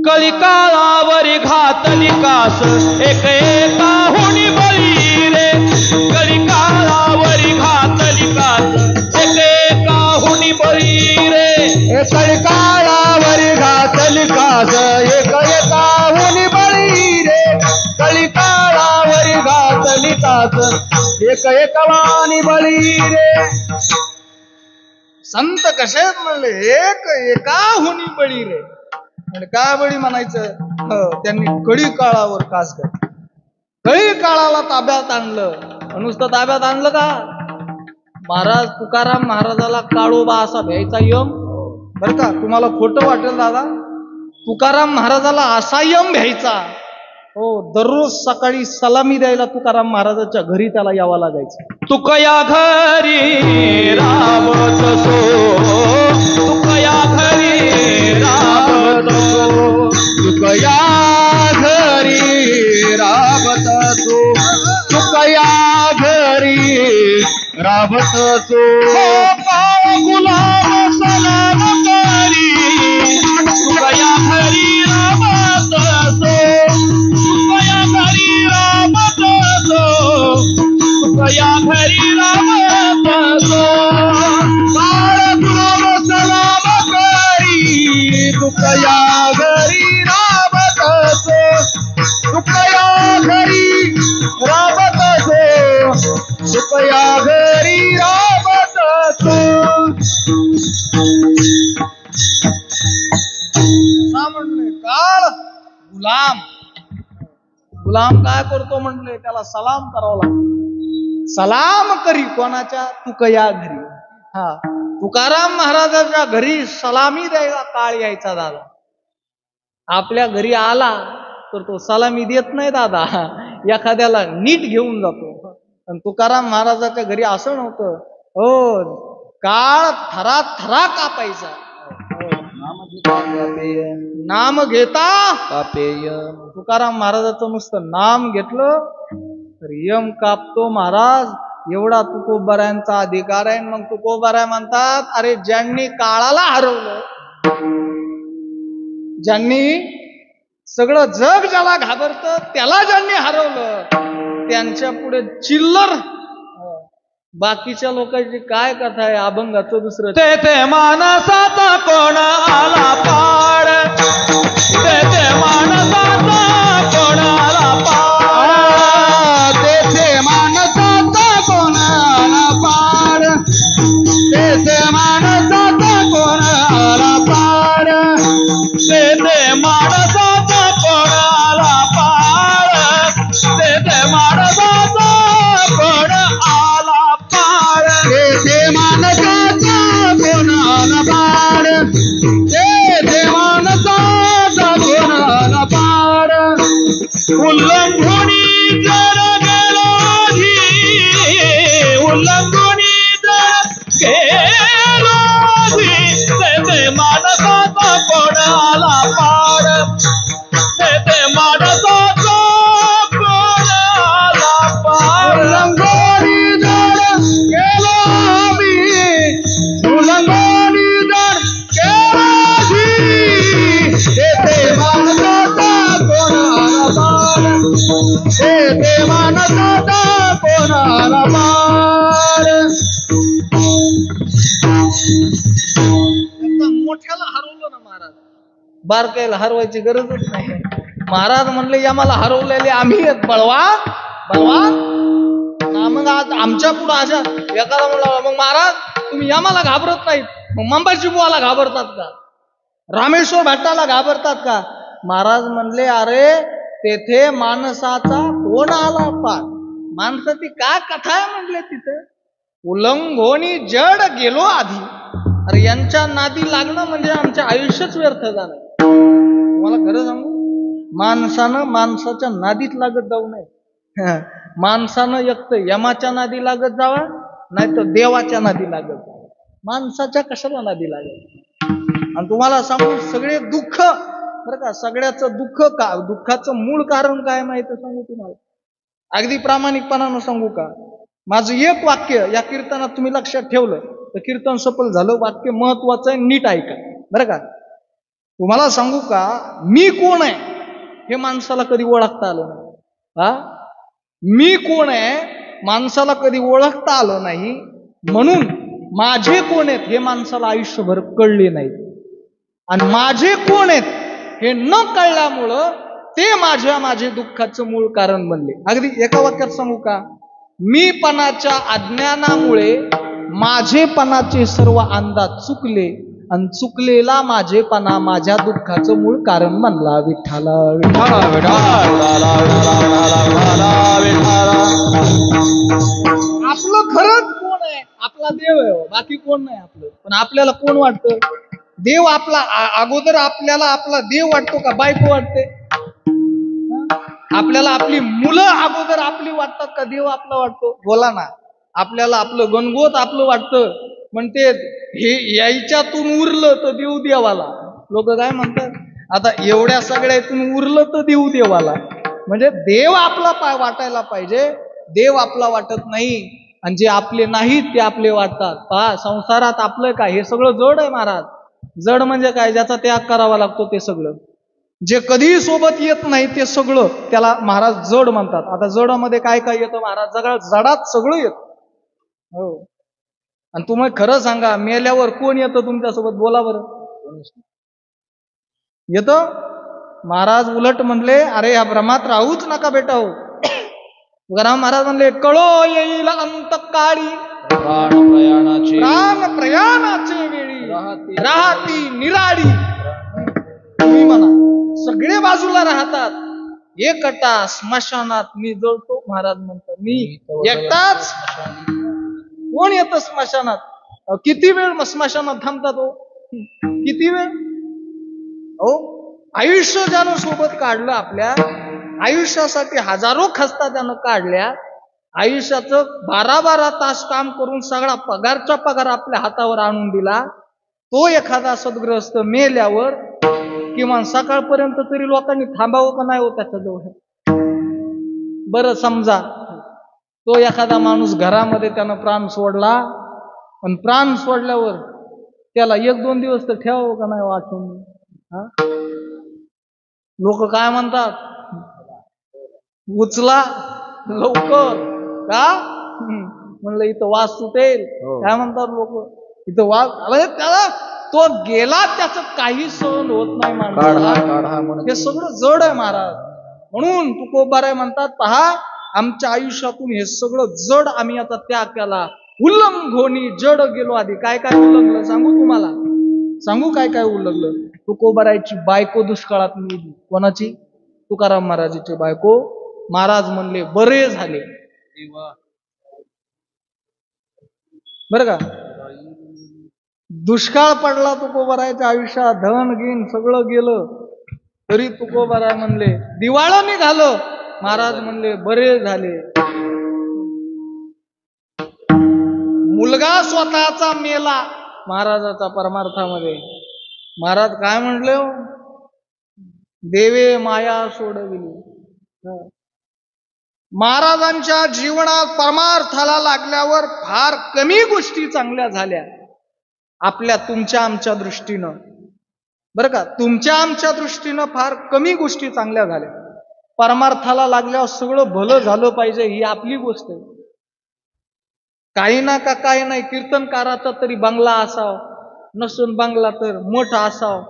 [SPEAKER 2] कलिकालावरी घातली कास, एक एका हुनी बळी रे. कलिकालावरी घातली कास, एक एका हुनी बळी रे. कलिकालावरी घातली कास, एक एका हुनी बळी रे. कलिकालावरी घातली कास, एक एकावानी बळी रे.
[SPEAKER 1] संत कसे म्हणले, एक एकाहुनी बळी रे. आणि काय बळी म्हणायचं? त्यांनी कळी काळावर कास घातली. कळी काळाला ताब्यात आणलं. नुसतं ताब्यात आणलं का? महाराज तुकाराम महाराजाला काळोबा असा भ्यायचा यम. बर का, तुम्हाला खोटं वाटेल दादा, तुकाराम महाराजाला असा यम भ्यायचा. हो, दररोज सकाळी सलामी द्यायला तुकाराम महाराजाच्या घरी त्याला यावं लागायचं.
[SPEAKER 2] तुकया घरी रावत सो, तुकया घरी रावत सो, तुकया घरी रावत सो, तुकया घरी रावत सो. गुलाम सलाम करी, तुकया घरी रावत सो, तुकया घरी रावत सो, तुकया घरी रावत सो. बाळ गुलाम सलाम करी, तुकया घरी रावत सो, तुकया घरी रावत सो, तुकया घरी रावत सो.
[SPEAKER 1] म्हणले काळ गुलाम. गुलाम काय करतो म्हणले, त्याला सलाम करावा लागतो. सलाम करी कोणाच्या? तुकया घरी. तुकाराम महाराजाच्या घरी सलामी द्यायला काळ यायचा दादा. आपल्या घरी आला तर तो सलामी देत नाही दादा, एखाद्याला नीट घेऊन जातो. आणि तुकाराम महाराजाच्या घरी असं नव्हतं. हो, काळ थरा थरा कापायचा. नाम घेता
[SPEAKER 2] कापेय
[SPEAKER 1] तुकाराम महाराजाचं नुसतं नाम घेतलं तर यम कापतो महाराज. एवढा तुकोबारायांचा अधिकार आहे. मग तुकोबाराय म्हणतात, अरे ज्यांनी काळाला हरवलं, ज्यांनी सगळं जग ज्याला घाबरतं त्याला ज्यांनी हरवलं, त्यांच्या पुढे चिल्लर बाकीच्या लोकांची काय कथा आहे. अभंगाचं दुसरं
[SPEAKER 2] ते मानसाचा कोण आला पाड, ते मानसाचा कोण आला पाड, तेथे मानसाचा कोण आला पाड, तेथे मानसाचा कोण आला पाड, तेथे मानसाचा कोण आला पाड, तेथे मानसाचा कोण आला पाड, तेथे मानसाचा कोण आला पाड, तेथे मानसाचा कोण आला पाड, उल्लंघुनी जर गेलोधी, उल्लंघुनी जर गेलोधी, तेथे मानसाचा कोण आला पाड, तेथे मानसाचा कोण आला पाड, उल्लंघुनी जर गेलो मी, उल्लंघुनी जर गेलोधी, तेथे मानसाचा कोण आला पाड, तेथे मानसाचा कोण आला पाड.
[SPEAKER 1] एकदम मोठ्याला हरवलं ना महाराज, बारकायला हरवायची गरजच नाही. महाराज म्हणले, आम्हाला हरवलेले आम्ही आहेत बळवान बळवान. मग आज आमच्या पुढे अशा एखादा म्हणला, मग महाराज तुम्ही आम्हाला घाबरत नाहीत, मग मंबाची बुवाला घाबरतात का, रामेश्वर भट्टाला घाबरतात का? महाराज म्हणले, अरे तेथे माणसाचा कोण आला पार. माणसाची काय कथा आहे म्हणले तिथे. उल्लंघोनी जड गेलो आधी. अरे यांच्या नादी लागणं म्हणजे आमच्या आयुष्यच व्यर्थ झालं. तुम्हाला खरं सांगू, माणसानं माणसाच्या नादीत लागत जाऊ नये. माणसानं एक तर यमाच्या नादी लागत जावा, नाही तर देवाच्या नादी लागत जावं. माणसाच्या कशाला नादी लागत. आणि तुम्हाला सांगू, सगळे दुःख बरं का, सगळ्याचं दुःख का, दुःखाचं मूळ कारण काय माहिती सांगू तुम्हाला, अगदी प्रामाणिकपणानं सांगू का. माझं एक वाक्य या कीर्तनात तुम्ही लक्षात ठेवलं तर कीर्तन सफल झालं. वाक्य महत्वाचं आहे, नीट ऐका बरं का. तुम्हाला सांगू का, मी कोण आहे हे माणसाला कधी ओळखता आलं नाही. हा, मी कोण आहे माणसाला कधी ओळखता आलं नाही, म्हणून माझे कोण आहेत हे माणसाला आयुष्यभर कळले नाही. आणि माझे कोण आहेत हे न कळल्यामुळं ते माझे दुःखाचं मूळ कारण बनले. अगदी एका वाक्यात सांगू का, मीपणाच्या अज्ञानामुळे माझेपणाचे सर्व अंदाज चुकले, आणि चुकलेला माझेपणा माझ्या दुःखाचं मूळ कारण बनला. विठ्ठला विठ्ठला विठ्ठला आपलं खरंच कोण आहे, आपला देव आहे, बाकी कोण नाही आपलं. पण आपल्याला कोण वाटतं, देव आपला अगोदर आपल्याला आपला देव वाटतो का बायको वाटते. आपल्याला आपली मुलं अगोदर आपली वाटतात का देव आपला वाटतो. बोला ना. आपल्याला आपलं गणगोत आपलं वाटतं, म्हणते हे याच्यातून उरलं तर देव देवाला. लोक काय म्हणतात, आता एवढ्या सगळ्यातून उरलं तर देव देवाला. म्हणजे देव आपला वाटायला पाहिजे, देव आपला वाटत नाही. आणि जे आपले नाहीत ते आपले वाटतात. पहा, संसारात आपलं काय, हे सगळं जड आहे महाराज. जड म्हणजे काय, ज्याचा त्याग करावा लागतो ते सगळं. जे कधीही सोबत येत नाही ते सगळं त्याला महाराज जड म्हणतात. आता जडामध्ये काय काय येतं महाराज, सगळं जडात सगळं येतं. हो. आणि तुम्ही खरं सांगा, मेल्यावर कोण येतं तुमच्यासोबत, बोला बरं. येतं महाराज. उलट म्हणले, अरे या भ्रमात राहूच नका बेटा हो. तुकाराम महाराज म्हणले, कळो येईल अंतकाळी प्राण प्रयाणाचे वेळी राहती निराळी. तुम्ही म्हणा सगळे बाजूला राहतात, एकटा स्मशानात मी जळतो. महाराज म्हणतात, मी एकटाच. कोण येतं स्मशानात, किती वेळ स्मशानात थांबतात हो, किती वेळ हो. आयुष्य ज्यानं सोबत काढलं, आपल्या आयुष्यासाठी हजारो खस्ता त्यानं काढल्या, आयुष्याचं 12-12 तास काम करून सगळा पगारचा पगार आपल्या हातावर आणून दिला, तो एखादा सद्ग्रस्त मेल्यावर किमान सकाळपर्यंत तरी लोकांनी थांबावं का नाही हो त्याच्याजवळ? बरं समजा तो एखादा माणूस घरामध्ये त्यानं प्राण सोडला, पण प्राण सोडल्यावर त्याला 1-2 दिवस तर ठेवावं का नाही वाटून? लोक काय म्हणतात, उचला लवकर का? म्हणलं इथं वास सुटेल. काय म्हणतात लोक, इथं वास. त्याला तो गेला, त्याचं काही सहन होत नाही माणसाला. हे सगळं जड आहे महाराज. म्हणून तुकोबाराय म्हणतात, पहा आमच्या आयुष्यातून हे सगळं जड आम्ही आता त्याग केला. उल्लंघोनी जड गेलो. आधी काय काय उल्लंघलं सांगू तुम्हाला, सांगू काय काय उल्लंघलं. तुकोबारायची बायको दुष्काळात मेली. कोणाची? तुकाराम महाराजाची बायको. महाराज म्हणले बरे झाले. बर का, दुष्काळ पडला तुकोबारायच्या आयुष्यात, धन गिन सगळं गेलं, तरी तुकोबाराय म्हणले दिवाळं निघालं. महाराज म्हणले बरे झाले. मुलगा स्वतःचा मेला महाराजाचा परमार्थामध्ये. महाराज काय म्हणले, देवे माया सोडविली. महाराजांच्या जीवनात परमार्थाला लागल्यावर फार कमी गोष्टी चांगल्या झाल्या आपल्या तुमच्या आमच्या दृष्टीनं. बरं का, तुमच्या आमच्या दृष्टीनं फार कमी गोष्टी चांगल्या झाल्या. परमार्थाला लागल्यावर सगळं भलं झालं पाहिजे ही आपली गोष्ट आहे. काही ना का काही नाही, कीर्तनकाराचा तरी बंगला असाव, नसन बंगला तर मठ असाव,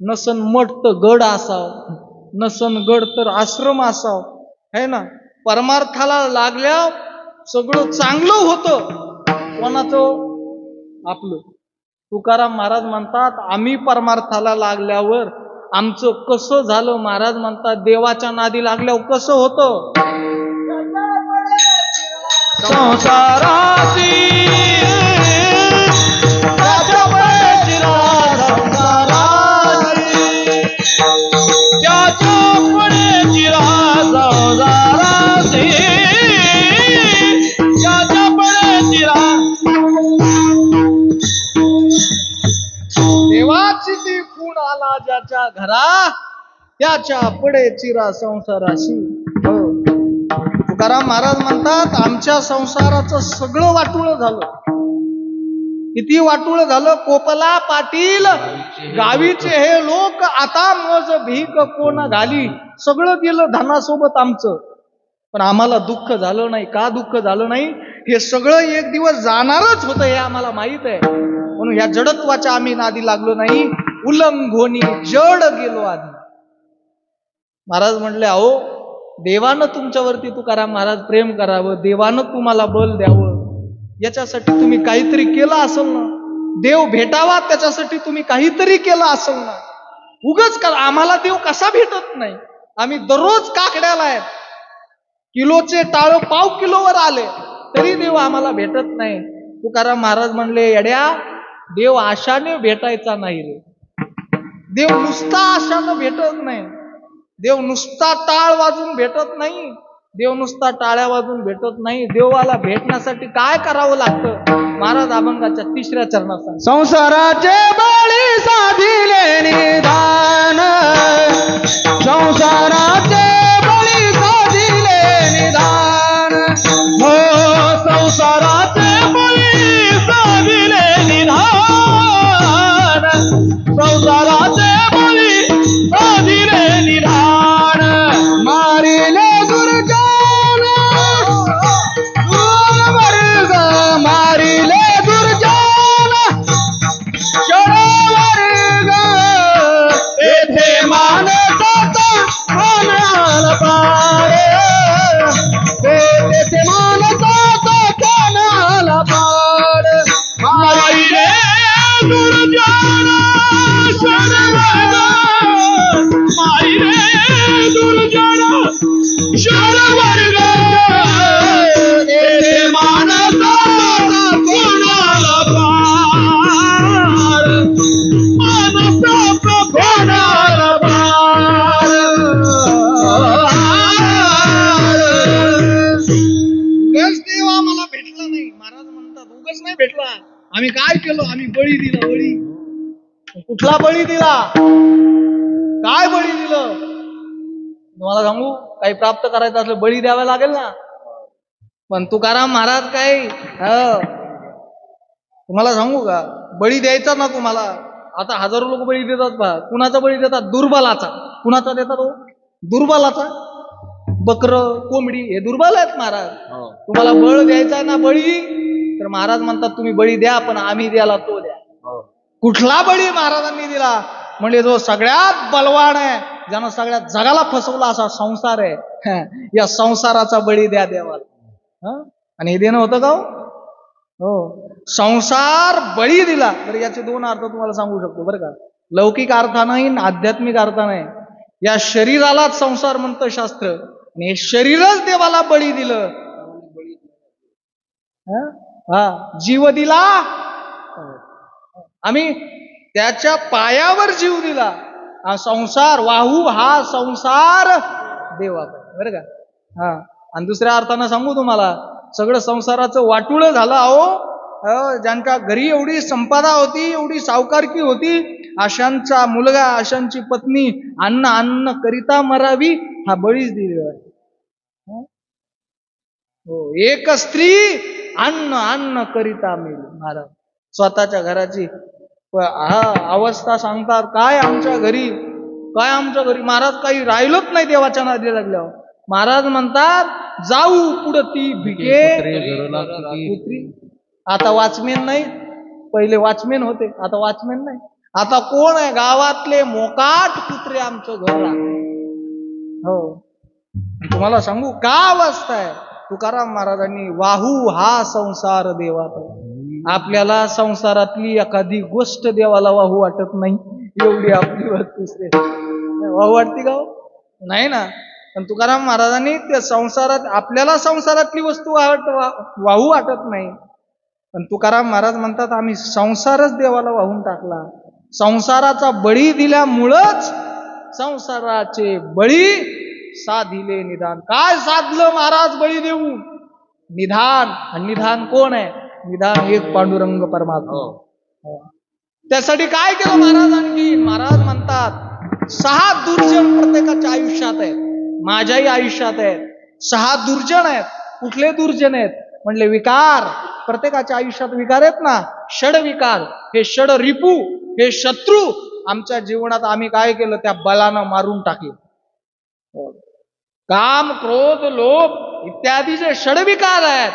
[SPEAKER 1] नसन मठ तर गड असाव, नसन गड तर आश्रम असाव, है ना. परमार्थाला लागल्या सगळं चांगलं होतं. कोणाचं? आपलं. तुकाराम महाराज म्हणतात, आम्ही परमार्थाला लागल्यावर आमचं कसं झालं. महाराज म्हणतात, देवाच्या नादी लागल्यावर कसं होतं. संसाराची देवाची ती खूण आला ज्याच्या घरा, त्याच्या पडे चिरा संसाराशी. तुकाराम महाराज म्हणतात, आमच्या संसाराचं सगळं वाटुळ झालं. किती वाटुळ झालं. कोपला पाटील गावीचे हे लोक आता मज भीक कोण घाली. सगळं गेलं धनासोबत आमचं, पण आम्हाला दुःख झालं नाही. का दुःख झालं नाही? हे सगळं एक दिवस जाणारच होतं हे आम्हाला माहित आहे. म्हणून या जडत्वाच्या आम्ही नादी लागलो नाही. उल्लंघोनी जड गेलो आधी. महाराज म्हणले, अहो देवानं तुमच्यावरती तुकाराम महाराज प्रेम करावं, देवानं तुम्हाला बल द्यावं, याच्यासाठी तुम्ही काहीतरी केलं असेल ना. देव भेटावा त्याच्यासाठी तुम्ही काहीतरी केलं असेल ना. उगच का आम्हाला देव कसा भेटत नाही. आम्ही दररोज काकड्याला आहेत, किलोचे टाळ पाव किलोवर आले तरी देव आम्हाला भेटत नाही. तुकाराम महाराज म्हणले, येड्या, देव आशाने भेटायचा नाही रे. देव नुसता आशानं भेटत नाही. देव नुसता टाळ वाजून भेटत नाही. देव नुसता टाळ्या वाजून भेटत नाही. देवाला भेटण्यासाठी काय करावं लागतं. महाराज अभंगाच्या 3ऱ्या चरणात सांगतात,
[SPEAKER 2] संसाराचे बळी साधिले निदान, संसाराचे बळी साधिले निदान, हो संसाराचे बळी साधिले निदान, संसाराचे बळी साधिले निदान, मारिले दुर्जन वर्ग, मारिले दुर्जन षड वर्ग, येथे मानतात
[SPEAKER 1] आम्ही काय केलं? आम्ही बळी दिला. बळी कुठला बळी दिला? काय बळी दिलं? तुम्हाला सांगू, काही प्राप्त करायचं असलं बळी द्यावा लागेल ना. पण तुकाराम महाराज काय तुम्हाला सांगू का, बळी द्यायचा ना तुम्हाला. आता हजारो लोक बळी देतात पहा. कुणाचा बळी देतात? दुर्बलाचा. कुणाचा देतात हो? दुर्बलाचा. बकर, कोंबडी हे दुर्बल आहेत महाराज. तुम्हाला बळ द्यायचा आहे ना बळी, तर महाराज म्हणतात तुम्ही बळी द्या, पण आम्ही द्याला तो द्या. कुठला बळी महाराजांनी दिला? म्हणजे जो सगळ्यात बलवान आहे, ज्यानं सगळ्या जगाला फसवला असा संसार आहे, या संसाराचा बळी द्या देवाला. आणि हे देणं होतं का हो? संसार बळी दिला. तर याचे दोन अर्थ तुम्हाला सांगू शकतो बरं का. लौकिक अर्थानंही आध्यात्मिक अर्थाने. या शरीरालाच संसार म्हणतं शास्त्र, आणि हे शरीरच देवाला बळी दिलं. जीव दिला आम्ही, त्याच्या पायावर जीव दिला. हा संसार वाहू, हा संसार देवाचा, बरं का. आणि दुसऱ्या अर्थानं सांगू तुम्हाला, सगळं संसाराचं वाटुळं झालं अहो. ज्यांच्या घरी एवढी संपदा होती, एवढी सावकारकी होती, अशांचा मुलगा, अशांची पत्नी अन्न अन्न करिता मरावी, हा बळीच दिलेला आहे. एक स्त्री अन्न अन्न करिता मेली. महाराज स्वतःच्या घराची अवस्था सांगतात. काय आमच्या घरी महाराज काही राहिलंच नाही देवाच्या नादी लागल्यावर. महाराज म्हणतात जाऊ पुढती भिके पुत्री. आता वॉचमेन नाही, पहिले वॉचमेन होते, आता वॉचमेन नाही. आता कोण आहे? गावातले मोकाट कुत्रे आमचं घर आहे. हो, तुम्हाला सांगू का अवस्था आहे. तुकाराम महाराजांनी वाहू हा संसार देवाचा. आपल्याला संसारातली एखादी गोष्ट देवाला वाहू वाटत नाही, एवढी आपली वस्तुस्थिती. वाहू वाटते का? नाही ना. पण तुकाराम महाराजांनी त्या संसारात, आपल्याला संसारातली वस्तू वाहू वाटत नाही, पण तुकाराम महाराज म्हणतात आम्ही संसारच देवाला वाहून टाकला. संसाराचा बळी दिल्यामुळंच संसाराचे बळी साधिले निदान. काय साधलं महाराज बळी देऊन? निधान. आणि निधान कोण आहे? निधान एक पांडुरंग परमात्मा. त्यासाठी काय केलं महाराजांनी? महाराज म्हणतात 6 दुर्जन प्रत्येकाच्या आयुष्यात आहेत, माझ्याही आयुष्यात आहेत. 6 दुर्जन आहेत. कुठले दुर्जन आहेत? म्हणले विकार. प्रत्येकाच्या आयुष्यात विकार आहेत ना, षड विकार. हे षड रिपू, हे शत्रू आमच्या जीवनात आम्ही काय केलं? त्या बलानं मारून टाकले. काम, क्रोध, लोभ इत्यादी जे षडविकार आहेत,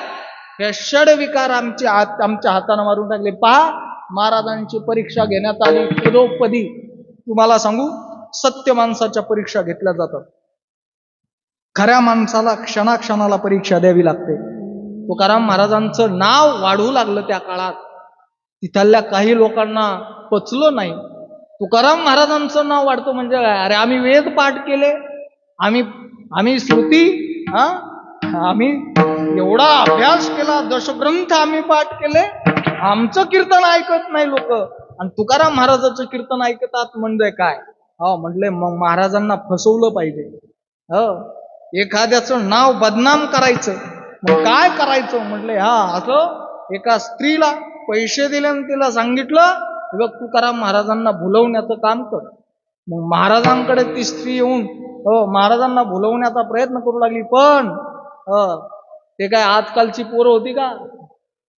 [SPEAKER 1] हे षडविकार आमच्या हाताने मारून टाकले. पहा, महाराजांची परीक्षा घेण्यात आली पदोपदी. तुम्हाला सांगू, सत्य माणसाच्या परीक्षा घेतल्या जातात. खऱ्या माणसाला क्षणाक्षणाला परीक्षा द्यावी लागते. तुकाराम महाराजांचं नाव वाढू लागलं त्या काळात. तिथल्या काही लोकांना पचलं नाही. तुकाराम महाराजांचं नाव वाढतं म्हणजे काय? अरे आम्ही वेद पाठ केले, आम्ही श्रुती, आम्ही एवढा अभ्यास केला, दशग्रंथ आम्ही पाठ केले, आमचं कीर्तन ऐकत नाही लोक, आणि तुकाराम महाराजांचं कीर्तन ऐकतात म्हणजे काय? म्हटले मग महाराजांना फसवलं पाहिजे. एखाद्याचं नाव बदनाम करायचं, मग काय करायचं? म्हटले असं एका स्त्रीला पैसे दिले आणि तिला सांगितलं बघ तुकाराम महाराजांना भुलवण्याचं काम कर. मग महाराजांकडे ती स्त्री येऊन महाराजांना भुलवण्याचा प्रयत्न करू लागली. पण ते काय आजकालची पोरं होती का?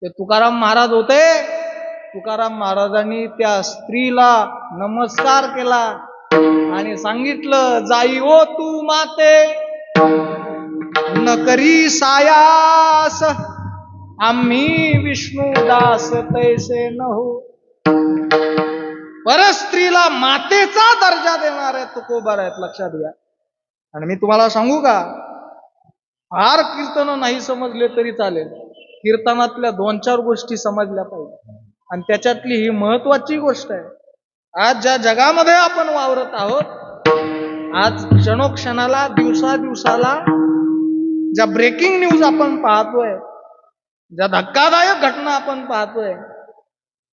[SPEAKER 1] ते तुकाराम महाराज होते. तुकाराम महाराजांनी त्या स्त्रीला नमस्कार केला आणि सांगितलं, जाई ओ तू माते न करी सायास, आम्ही विष्णुदास तैसे न हो. परस्त्रीला मातेचा दर्जा देणारे तुकोबार आहेत, लक्षात घ्या. आणि मी तुम्हाला सांगू का, फार कीर्तन नाही समजले तरी चालेल, कीर्तनातल्या 2-4 गोष्टी समजल्या पाहिजे. आणि त्याच्यातली ही महत्वाची गोष्ट आहे. आज ज्या जगामध्ये आपण वावरत आहोत, आज क्षणोक्षणाला, दिवसाला ज्या ब्रेकिंग न्यूज आपण पाहतोय, ज्या धक्कादायक घटना आपण पाहतोय,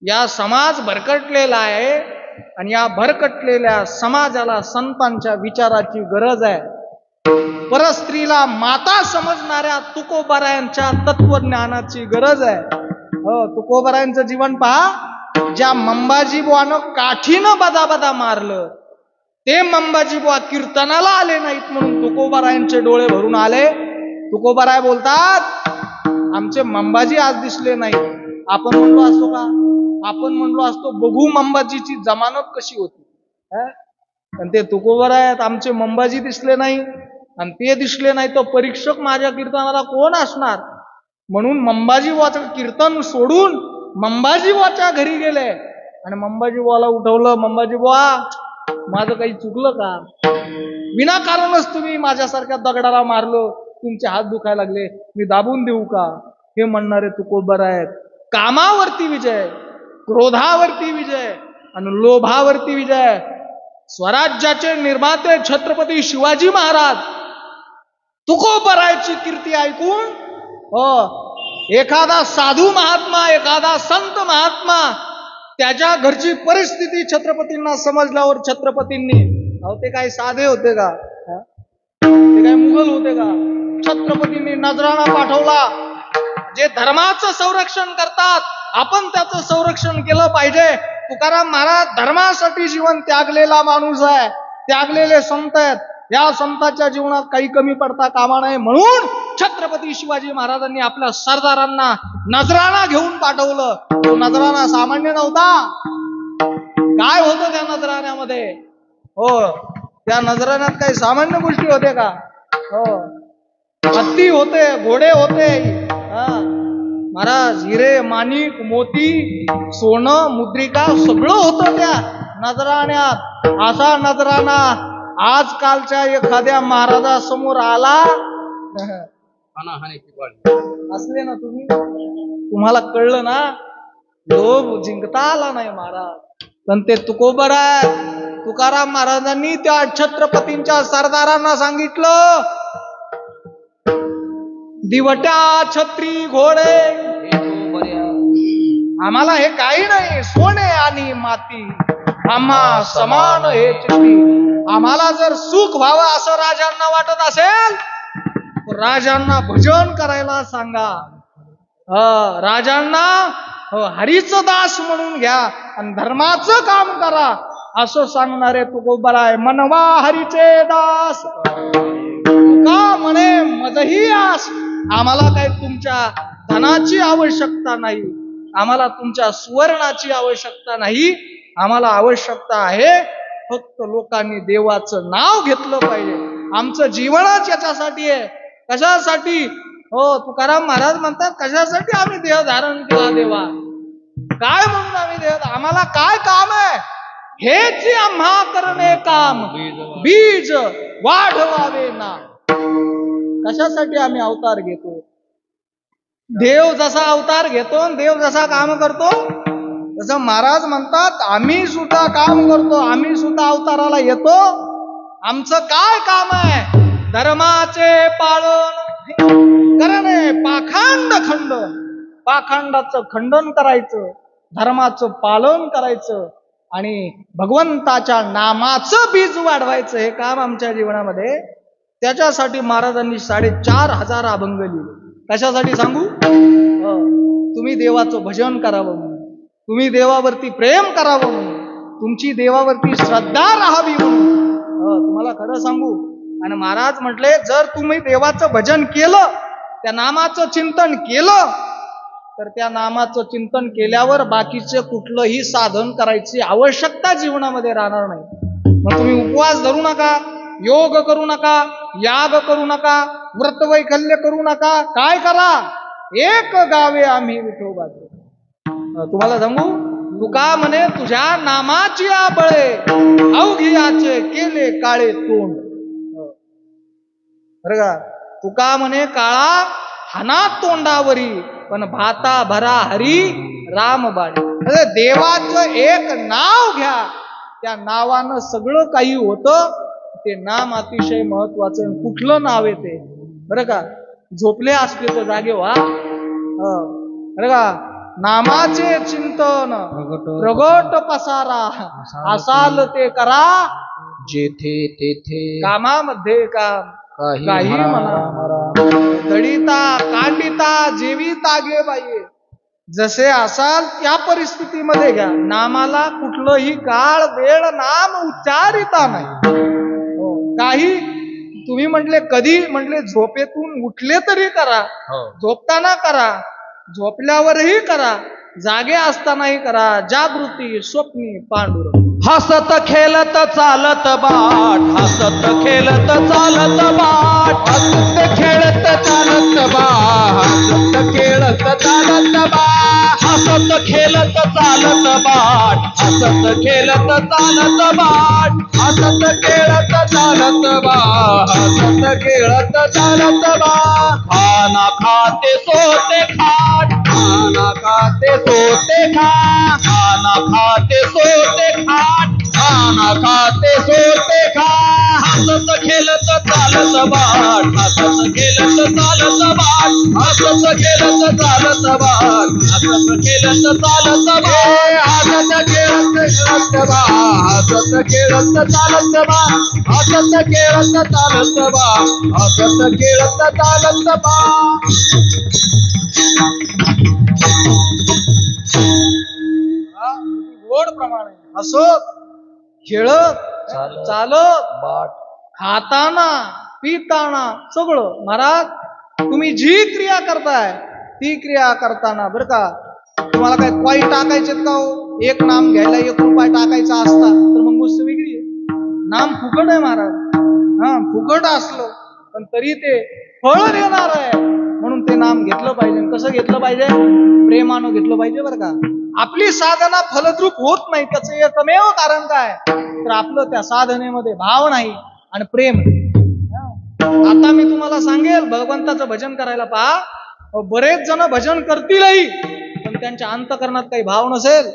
[SPEAKER 1] या समाज भरकटलेला आहे. आणि या भरकटलेल्या समाजाला संतांच्या विचाराची गरज आहे. परस्त्रीला माता समजणाऱ्या तुकोबारायांच्या तत्वज्ञानाची गरज आहे. हो, तुकोबरायांचं जीवन पहा. ज्या मंबाजी बुवानं काठीनं बदा बदा मारलं ते मंबाजी बुवा कीर्तनाला आले नाहीत म्हणून तुकोबरायांचे डोळे भरून आले. तुकोबराय बोलतात, आमचे मंबाजी आज दिसले नाही. आपण म्हणलो असतो का? आपण म्हणलो असतो बघू मंबाजीची जमानत कशी होती. पण ते तुकोबराय आहेत, आमचे मंबाजी दिसले नाही आणि ते दिसले नाही तर परीक्षक माझ्या कीर्तनाला कोण असणार. म्हणून मंबाजी बुवाचं कीर्तन सोडून मंबाजी बुवाच्या घरी गेले आणि मंबाजी बुवाला उठवलं. मंबाजी बुवा, माझं काही चुकलं का? विनाकारणच तुम्ही माझ्यासारख्या दगडाला मारलं, तुमचे हात दुखायला लागले, मी दाबून देऊ का? हे म्हणणारे तुकोबराय आहेत. कामावरती विजय, क्रोधावरती विजय आणि लोभावरती विजय. स्वराज्याचे निर्माते छत्रपती शिवाजी महाराज तुकोबरायची कीर्ती ऐकून एखादा साधू महात्मा, एखादा संत महात्मा त्याच्या घरची परिस्थिती छत्रपतींना समजल्यावर छत्रपतींनी, अहो ते काय साधे होते का? ते काय मुघल होते का? छत्रपतींनी नजराणा पाठवला. जे धर्माचं संरक्षण करतात आपण त्याचं संरक्षण केलं पाहिजे. तुकाराम महाराज धर्मासाठी जीवन त्यागलेला माणूस आहे, त्यागलेले संत आहेत. या संतांच्या जीवनात काही कमी पडता कामा नये म्हणून छत्रपती शिवाजी महाराजांनी आपल्या सरदारांना नजराणा घेऊन पाठवलं. तो नजराणा सामान्य नव्हता. काय होतं त्या नजराण्यामध्ये? हो, त्या नजराण्यात काही सामान्य गोष्टी होते का? हो, हत्ती होते, घोडे होते, महाराज हिरे माणिक मोती सोनं मुद्रिका सगळं होतं त्या नजराण्यात. असा नजराणा आजकालच्या एखाद्या महाराजासमोर आला असले ना तुम्ही, तुम्हाला कळलं ना, लोभ जिंकता आला नाही महाराज. पण ते तुकोबराय तुकाराम महाराजांनी त्या छत्रपतींच्या सरदारांना सांगितलं, दिवट्या छत्री घोडे आम्हाला हे काही नाही, सोने आणि माती आम्हा समान हे चित्ती. आम्हाला जर सुख व्हावं असं राजांना वाटत असेल तर राजांना भजन करायला सांगा. राजांना हरीचं दास म्हणून घ्या आणि धर्माचं काम करा असं सांगणारे तुकोबराय. मनवा हरीचे दास तुका म्हणे मजही आस. आम्हाला काही तुमच्या धनाची आवश्यकता नाही, आम्हाला तुमच्या सुवर्णाची आवश्यकता नाही. आम्हाला आवश्यकता आहे फक्त लोकांनी देवाचं नाव घेतलं पाहिजे. आमचं जीवनच याच्यासाठी आहे. कशासाठी? हो, तुकाराम महाराज म्हणतात, कशासाठी आम्ही देह धारण केला देवा? काय म्हणून आम्ही देह, आम्हाला काय काम आहे? हेच आम्हा करणे काम, बीज वाढवावे ना. कशासाठी आम्ही अवतार घेतो? देव जसा अवतार घेतो, देव जसा काम करतो, तसं महाराज म्हणतात आम्ही सुद्धा काम करतो, आम्ही सुद्धा अवताराला येतो. आमचं काय काम आहे? धर्माचे पालन करणे, पाखंड खंडन, पाखंडाचं खंडन करायचं, धर्माचं पालन करायचं आणि भगवंताच्या नामाचं बीज वाढवायचं, हे काम आमच्या जीवनामध्ये. त्याच्यासाठी महाराजांनी 4,500 अभंग लिहिले. कशासाठी सांगू? तुम्ही देवाचं भजन करावं म्हणून, तुम्ही देवावरती प्रेम करावं म्हणून, तुमची देवावरती श्रद्धा राहावी म्हणून. तुम्हाला खरं सांगू, आणि महाराज म्हटले, जर तुम्ही देवाचं भजन केलं, त्या नामाचं चिंतन केलं, तर त्या नामाचं चिंतन केल्यावर बाकीचे कुठलंही साधन करायची आवश्यकता जीवनामध्ये राहणार नाही. मग तुम्ही उपवास धरू नका, योग करू नका, याग करू नका, व्रतवैकल्य करू नका. काय करा? एक गावे आम्ही विठोबाचे. तुम्हाला सांगू, तुका म्हणे तुझ्या नामाची बळे अवघियाचे केले काळे तोंड. बरं का? तुका म्हणे काळा हाना तोंडावरी पण भाता भरा हरी रामबाणी. देवाचं एक नाव घ्या, त्या नावानं सगळं काही होतं. ते नाम अतिशय महत्वाचं. कुठलं नाव आहे ते? बरं का? झोपले असले तर जागे व्हा. बरं का? नामाचे चिंतन प्रगट पसारा, असाल ते करा
[SPEAKER 2] जेथे तेथे
[SPEAKER 1] कामामध्ये काम काही म्हणा. दडिता कांडिता जेवी तागे बाई, जसे असाल त्या परिस्थितीमध्ये घ्या. नामाला कुठलंही काळ वेळ नाम उच्चारिता नाही. काही तुम्ही म्हटले कधी म्हटले झोपेतून उठले तरी करा, झोपताना करा, झोपल्यावरही करा, जागे असतानाही करा. जागृती स्वप्नी पांडुरंग.
[SPEAKER 3] हसत खेळत चालत बाट, हसत खेळत चालत बाट,
[SPEAKER 2] हसत खेळत चालत बा, हसत खेळत चालत बा,
[SPEAKER 3] हसत खेळत चालत बाट, हसत खेळत चालत बाट,
[SPEAKER 2] हसत खेळत चालत बा, हसत खेळत चालत बा.
[SPEAKER 3] खाना खाते सोते खाट,
[SPEAKER 2] खाना खाते सोते खा,
[SPEAKER 3] खाना खाते सोते खाट,
[SPEAKER 2] खाना खाते सोते खा.
[SPEAKER 3] हसत खेळत चालत बाट, हसत खेळत चालत बाट, हसत खेळत चालत बाट, हसत खेळत चालत बाट.
[SPEAKER 2] हसत खेळत चालत बा, हसत खेळत चालत बा, हसत खेळत चालत बा, हसत खेळत चालत बा.
[SPEAKER 1] गोड प्रमाणे हसत खेळत चालत
[SPEAKER 3] बाट,
[SPEAKER 1] खाताना पिताना सगळं. महाराज तुम्ही जी क्रिया करताय ती क्रिया करताना बरं का, तुम्हाला काय कॉई टाकायचे का हो? एक नाम घ्यायला 1 रुपया टाकायचा असता तर मग गोष्ट वेगळी आहे. नाम फुकट आहे महाराज. फुकट असलं पण तरी ते फळ देणार आहे, म्हणून ते नाम घेतलं पाहिजे. कसं घेतलं पाहिजे? प्रेमानं घेतलं पाहिजे बरं का. आपली साधना फलद्रूप होत नाही त्याचं एकमेव कारण काय तर आपलं त्या साधनेमध्ये भाव नाही आणि प्रेम. आता मी तुम्हाला सांगेल भगवंताचं भजन करायला पहा. बरेच जण भजन करतीलही पण त्यांच्या अंतकरणात काही भाव नसेल.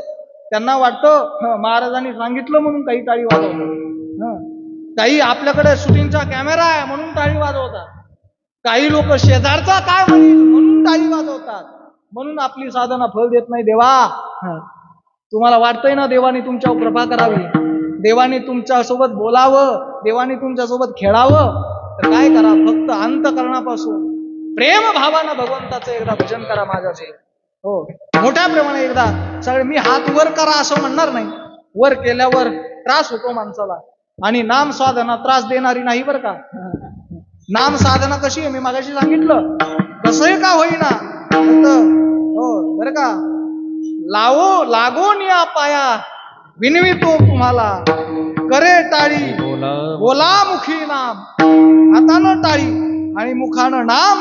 [SPEAKER 1] त्यांना वाटतं महाराजांनी सांगितलं म्हणून काही टाळी वाजवतात, काही आपल्याकडे शूटिंगचा कॅमेरा आहे म्हणून टाळी वाजवतात, काही लोक शेजारचा काय म्हणतील म्हणून टाळी वाजवतात. म्हणून आपली साधना फळ देत नाही. देवा तुम्हाला वाटतंय ना देवाने तुमच्यावर कृपा करावी, देवाने तुमच्या सोबत बोलावं, देवाने तुमच्या सोबत खेळावं, तर काय करा? फक्त अंतकरणापासून प्रेम भावानं भगवंताचं एकदा भजन करा माझ्याचे. हो, मोठ्या प्रेमाने एकदा सगळे. मी हात वर करा असं म्हणणार नाही. वर केल्यावर त्रास होतो माणसाला आणि नाम साधना त्रास देणारी नाही बरं का. नाम साधना कशी आहे मी मागाशी सांगितलं, कसंही का होईना हो बरं का. लागून या पाया विनवितो तुम्हाला, करे टाळी बोला मुखी नाम, हातानं टाळी आणि मुखानं नाम.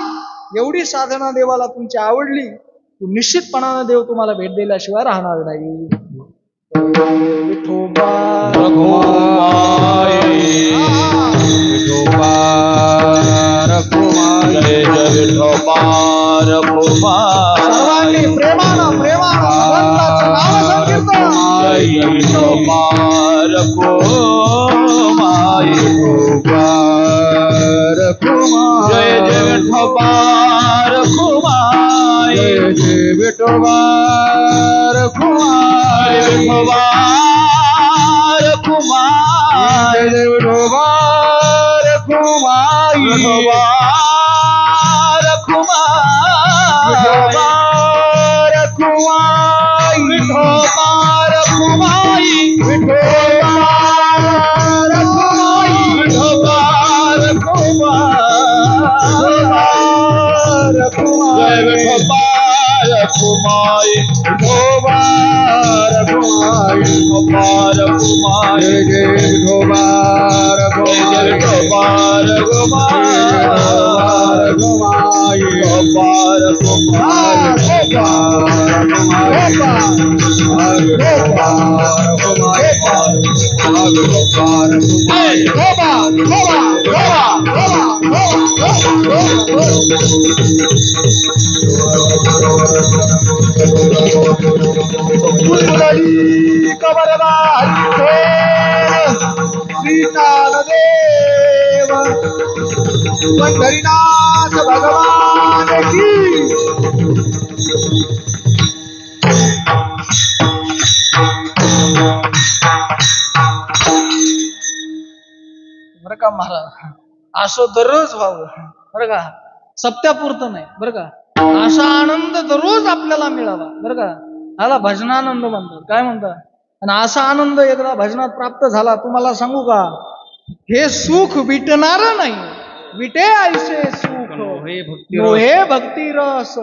[SPEAKER 1] एवढी साधना देवाला तुमची आवडली की निश्चितपणानं देव तुम्हाला भेट दिल्याशिवाय राहणार नाही. विठोबा
[SPEAKER 2] रघुमाई, विठोबा रघुमाई,
[SPEAKER 3] जय जय विठोबा रघुमाई.
[SPEAKER 1] सर्वांनी प्रेमानं भगवंताचं नाव संकीर्तन.
[SPEAKER 3] जय विठोबा रघुमाई,
[SPEAKER 2] विठोबा रघुमाई,
[SPEAKER 3] जय जय विठोबा रघुमाई,
[SPEAKER 2] जय जय विठोबा रघुमाई,
[SPEAKER 3] विठोबा रघुमाई,
[SPEAKER 2] जय जय विठोबा रघुमाई,
[SPEAKER 3] विठोबा रघुमाई,
[SPEAKER 2] विठोबा रघुमाई,
[SPEAKER 3] विठोबा रघुमाई,
[SPEAKER 2] विठोबा रघुमाई,
[SPEAKER 3] विठोबा रघुमाई, जय विठोबा रघुमाई,
[SPEAKER 2] विठोबा रघुमाई,
[SPEAKER 3] विठोबा रघुमाई,
[SPEAKER 2] जय जय विठोबा
[SPEAKER 3] जय विठोबा
[SPEAKER 2] रघुमाई,
[SPEAKER 3] रघुमाई,
[SPEAKER 2] विठोबा रघुमाई, श्रीकालदेव पंढरीनाथ भगवान की.
[SPEAKER 1] बरं का महाराज, असं दररोज व्हावं बरं का. सप्त्यापुरतं नाही बरं का. असा आनंद दररोज आपल्याला मिळावा बरं का. ह्याला भजनानंद म्हणतात. काय म्हणतात? आणि असा आनंद एकदा भजनात प्राप्त झाला, तुम्हाला सांगू का, हे सुख विटणार नाही. विटे ऐसे सुख नोहे भक्ती रस,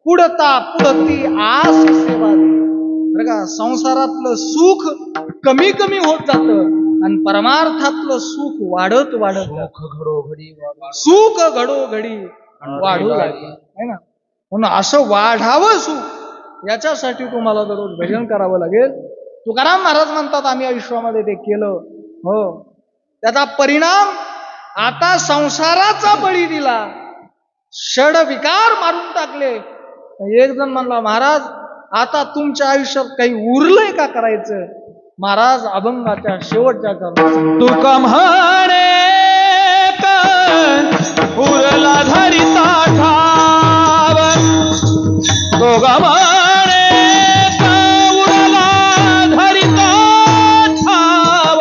[SPEAKER 1] पुढता पुढती आस सेवा. बरं का, संसारातलं सुख कमी कमी होत जातं आणि परमार्थातलं सुख वाढत वाढत सुख घडोघडी वाढू लागलं है ना. म्हणून असं वाढावं सुख, याच्यासाठी तुम्हाला दररोज भजन करावं लागेल. तुकाराम महाराज म्हणतात आम्ही आयुष्यामध्ये ते केलं. हो, त्याचा परिणाम आता संसाराचा बळी दिला, षड विकार मारून टाकले. एक जण म्हणला, महाराज आता तुमच्या आयुष्यात काही उरलंय का करायचं? महाराज अभंगाच्या शेवटच्या चरणात
[SPEAKER 2] तुका म्हणे उरला धरिता ठाव, तुका म्हणे उरला धरिता ठाव,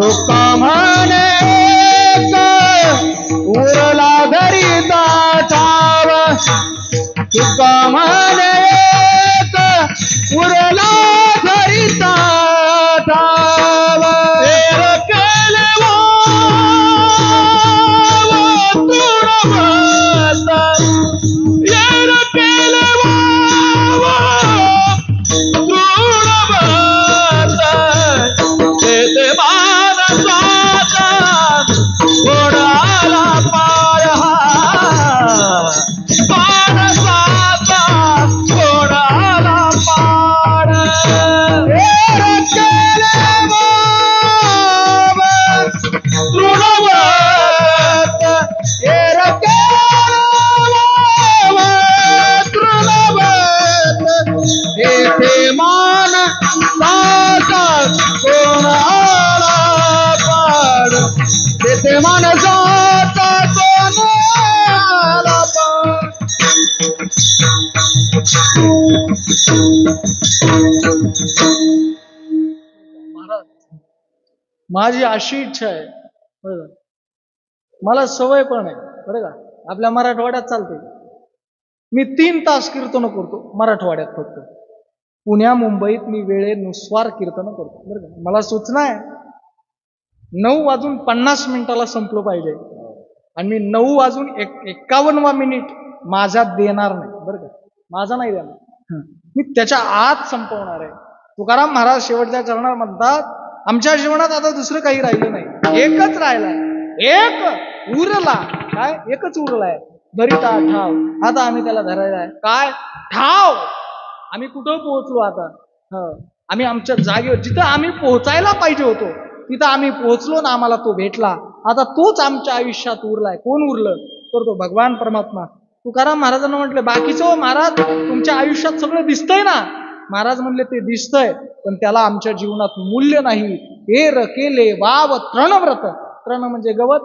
[SPEAKER 2] तुका म्हणे उरला धरिता ठाव, तुका म्हणे उरला धरिता ठाव. केले
[SPEAKER 1] माझी अशी इच्छा आहे बरं का, मला सवय पण आहे बरं का, आपल्या मराठवाड्यात चालते. मी 3 तास कीर्तन करतो मराठवाड्यात फक्त. पुण्या मुंबईत मी वेळेनुसार कीर्तन करतो बरं का. मला सूचना आहे 9:50 संपलं पाहिजे आणि मी 9:51 माझा देणार नाही बरं का, माझा नाही देणार, मी त्याच्या आत संपवणार आहे. तुकाराम महाराज शेवटच्या चरणात म्हणतात आमच्या जीवनात आता दुसरं काही राहिलं नाही, एकच राहिलाय, एक उरला. काय? एकच उरलाय, धरिता ठाव. आता आम्ही त्याला धरायला आहे. काय ठाव? आम्ही कुठं पोहोचलो आता? आम्ही आमच्या जागेवर, जिथं आम्ही पोहोचायला पाहिजे होतो तिथं आम्ही पोहोचलो ना, आम्हाला तो भेटला. आता तोच आमच्या आयुष्यात उरलाय. कोण उरलं? तर तो भगवान परमात्मा. तुकाराम महाराजांना म्हटलं बाकीचं महाराज तुमच्या आयुष्यात सगळं दिसतंय ना. महाराज म्हणले ते दिसतंय पण त्याला आमच्या जीवनात मूल्य नाही. हेर केले वाव तृणव्रत. तृण म्हणजे गवत,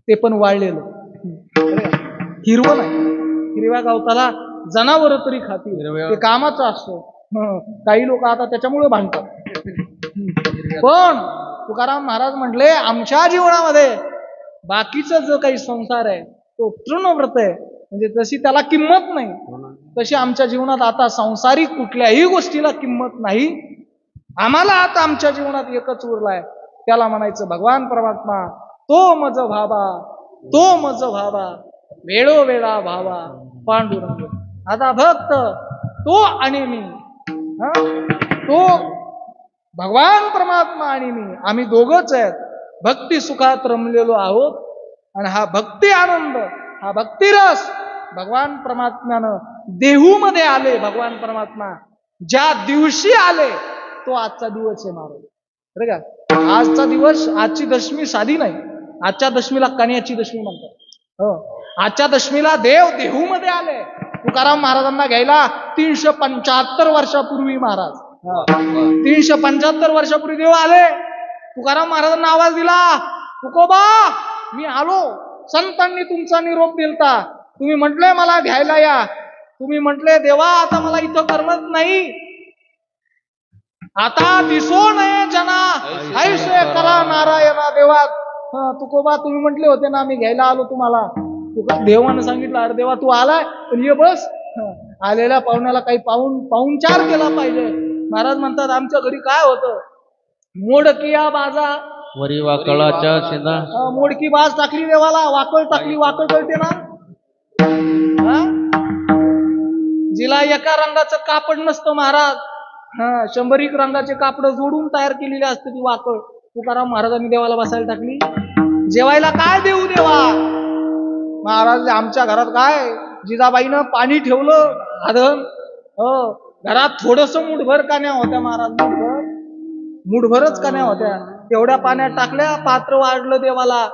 [SPEAKER 1] ते पण वाळलेलं, हिरवं नाही. हिरव्या गवताला जनावर तरी खातील, ते कामाचं असतं. काही लोक आता त्याच्यामुळे भांडतात. पण तुकाराम महाराज म्हटले आमच्या जीवनामध्ये बाकीचा जो काही संसार आहे तो तृणव्रत आहे, म्हणजे जशी त्याला किंमत नाही तशी आमच्या जीवनात आता सांसारिक कुठल्याही गोष्टीला किंमत नाही. आम्हाला आता आमच्या जीवनात एकच उरलाय, त्याला म्हणायचं भगवान परमात्मा. तो मज भावा, तो मज भावा, वेळोवेळा भावा पांडुरंग. आता भक्त तो आणि मी, तो भगवान परमात्मा आणि मी, आम्ही दोघंच आहेत. भक्ती सुखात रमलेलो आहोत आणि हा भक्ती आनंद, हा भक्तिरस भगवान परमात्म्यानं देहूमध्ये आले. भगवान परमात्मा ज्या दिवशी आले तो आजचा दिवस आहे महाराज बरं का. आजचा दिवस, आजची दशमी साधी नाही. आजच्या दशमीला कन्याची दशमी म्हणतात. आजच्या दशमीला देव देहूमध्ये आले. तुकाराम महाराजांना घ्यायला 375 वर्षापूर्वी महाराज, 375 वर्षापूर्वी देव आले. तुकाराम महाराजांना आवाज दिला, तुकोबा मी आलो. संतांनी तुमचा निरोप दिलता, तुम्ही म्हटले मला घ्यायला या. तुम्ही म्हटले देवा आता मला इथं करमत नाही, आता दिसो नये जना ऐसे करा नारायणा देवा. तुकोबा तुम्ही म्हटले होते ना मी घ्यायला आलो तुम्हाला, देवानं सांगितलं अरे देवा तू आलाय पण ये बस. आलेल्या पाहुण्याला काही पाहुणचार केला पाहिजे. महाराज म्हणतात आमच्या घरी काय होतं, मोडकिया बाजा
[SPEAKER 2] वरी वाकळाच्या शेंदा.
[SPEAKER 1] मोडकी बाज टाकली देवाला, वाकळ टाकली, वाकळ कळते ना. जिला एका रंगाचं कापड नसतं महाराज, 100 रंगाचे कापड जोडून तयार केलेली असते ती वाकळ. तुकाराम महाराजांनी देवाला बसायला टाकली. जेवायला काय देऊ देवा? महाराज आमच्या घरात काय, जिजाबाईनं पाणी ठेवलं आधन. घरात थोडस मुठभर कान्या होत्या महाराज, मुठभरच कान्या होत्या. तेवढ्या पाण्यात टाकल्या, पात्र वाढलं देवाला,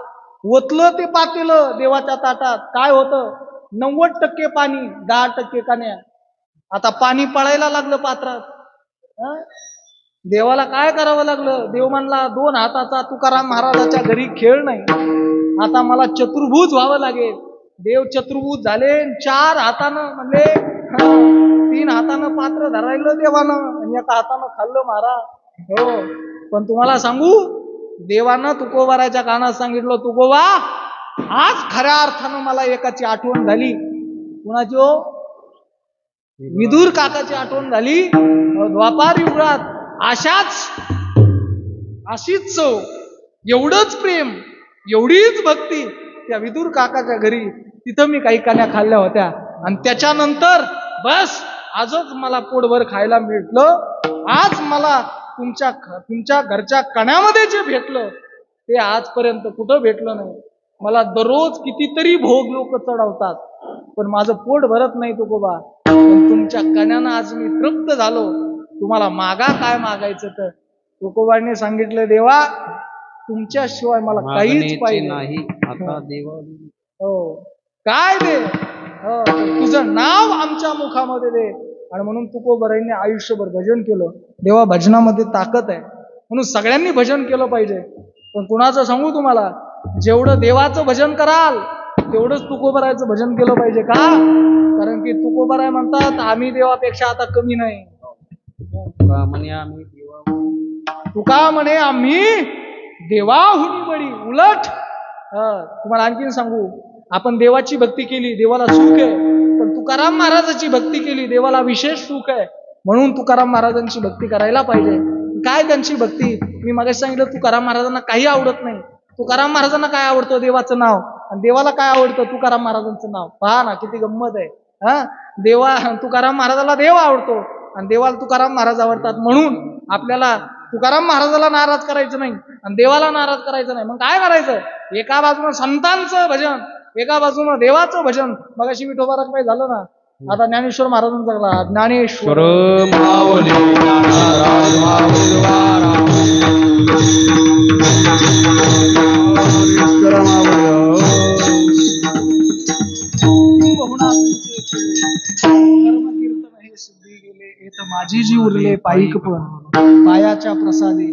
[SPEAKER 1] ओतलं ते पातेलं देवाच्या ताटात. काय होतं, 90% पाणी, 10% कान्या. आता पाणी पळायला लागलं पात्रात. देवाला काय करावं लागलं, देव म्हणला 2 हाताचा तुकाराम महाराजाच्या घरी खेळ नाही, आता मला चतुर्भुज व्हावं लागेल. देव चतुर्भुज झाले, 4 हातानं म्हणले, 3 हातानं पात्र धरायलं देवानं आणि 1 हातानं खाल्लं महाराज. हो, पण तुम्हाला सांगू, देवानं तुकोबाराच्या कानात सांगितलं, तुकोबा आज खऱ्या अर्थानं मला एकाची आठवण झाली. कुणाची हो? विदुर काकाची आठवण झाली. द्वापार युगात अशीच चव, एवढंच प्रेम, एवढीच भक्ती त्या विदुर काकाच्या घरी, तिथं मी काही कान्या खाल्ल्या होत्या. आणि त्याच्यानंतर बस आजच मला पोटभर खायला भेटलं. आज मला तुमच्या घरच्या कण्यामध्ये जे भेटलं ते आजपर्यंत कुठं भेटलं नाही. मला दररोज कितीतरी भोग लोक चढवतात, पण माझं पोट भरत नाही तुकोबा. पण तुमच्या कण्यानं आज मी तृप्त झालो. तुम्हाला मागा काय मागायचं तर. तुकोबाने सांगितलं, देवा तुमच्याशिवाय मला काहीच पाहिजे नाही. आता देवा हो काय दे, तुझं नाव आमच्या मुखामध्ये दे. आणि म्हणून तुकोबारांनी आयुष्यभर भजन केलं. देवा भजनामध्ये ताकद आहे, म्हणून सगळ्यांनी भजन केलं पाहिजे. पण कुणाचं सांगू तुम्हाला, जेवढं देवाचं भजन कराल तेवढंच तुकोबारायचं भजन केलं पाहिजे. का? कारण की तुकोबाराय म्हणतात आम्ही देवापेक्षा आता कमी नाही. तुका म्हणे आम्ही देवाहुनी बळी. उलट तुम्हाला आणखीन सांगू, आपण देवाची भक्ती केली, देवाला सुख आहे. पण तुकाराम महाराजांची भक्ती केली, देवाला विशेष सुख आहे. म्हणून तुकाराम महाराजांची भक्ती करायला पाहिजे. काय त्यांची भक्ती? मी मागे सांगितलं, तुकाराम महाराजांना काही आवडत नाही. तुकाराम महाराजांना काय आवडतं? देवाचं नाव. आणि देवाला काय आवडतं? तुकाराम महाराजांचं नाव. पहा ना किती गंमत आहे. तुकाराम महाराजाला देव आवडतो आणि देवाला तुकाराम महाराज आवडतात. म्हणून आपल्याला तुकाराम महाराजाला नाराज करायचं नाही आणि देवाला नाराज करायचं नाही. मग काय करायचं? एका बाजूनं संतांचं भजन, एका बाजूनं देवाचं भजन. मग अशी विठोबारात काय झालं ना. आता ज्ञानेश्वर महाराजांचा लागला, ज्ञानेश्वर माझी जी उरले पायिक पण पायाच्या प्रसादी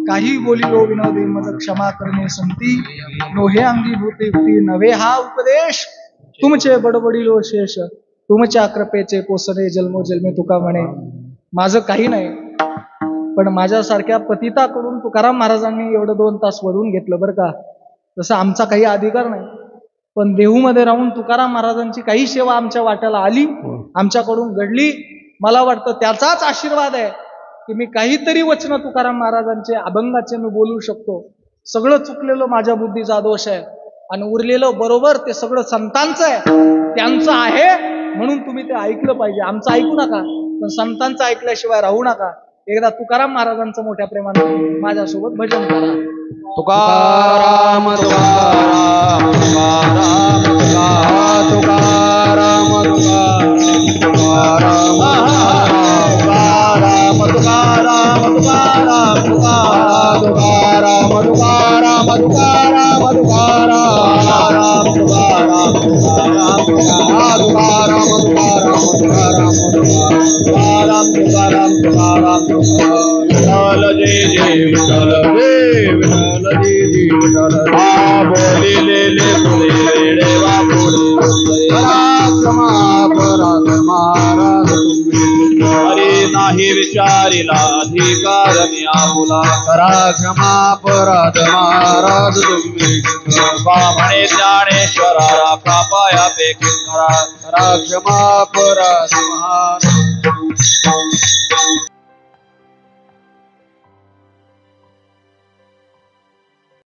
[SPEAKER 1] काही बोलिलो विनोदे मज क्षमा करणे संती नोहे अंगी भूते युक्ती नवे हा उपदेश तुमचे बडबडिलो शेष तुमच्या कृपेचे पोसणे जन्मोजन्मी तुका म्हणे. माझं काही नाही, पण माझ्यासारख्या पतिताकडून तुकाराम महाराजांनी एवढं 2 तास वरून घेतलं बरं का. तसं आमचा काही अधिकार नाही, पण देहूमध्ये राहून तुकाराम महाराजांची काही सेवा आमच्या वाट्याला आली, आमच्याकडून घडली. मला वाटतं त्याचाच आशीर्वाद आहे की मी काहीतरी वचन तुकाराम महाराजांचे अभंगाचे मी बोलू शकतो. सगळं चुकलेलं माझ्या बुद्धीचा दोष आहे आणि उरलेलं बरोबर ते सगळं संतांचं आहे, त्यांचं आहे. म्हणून तुम्ही ते ऐकलं पाहिजे. आमचं ऐकू नका, पण संतांचं ऐकल्याशिवाय राहू नका. एकदा तुकाराम महाराजांचं मोठ्या प्रेमाने माझ्यासोबत भजन करा.
[SPEAKER 2] तुकाराम तुकाराम तुकाराम तुकाराम तुकाराम तुकाराम तुकाराम तुकाराम तुकाराम तुकाराम तुकाराम तुकाराम तुकाराम विठ्ठल जय जय विठ्ठल जय विठ्ठल जय जय विठ्ठल बोलिले देवा पराक्रम हरी नाही विचारिला अधिकार आपुला करा क्षमा अपराध महाराज तुम्ही म्हणे ज्ञानेश्वरा राखा पायापैकी करा क्षमा अपराध महाराज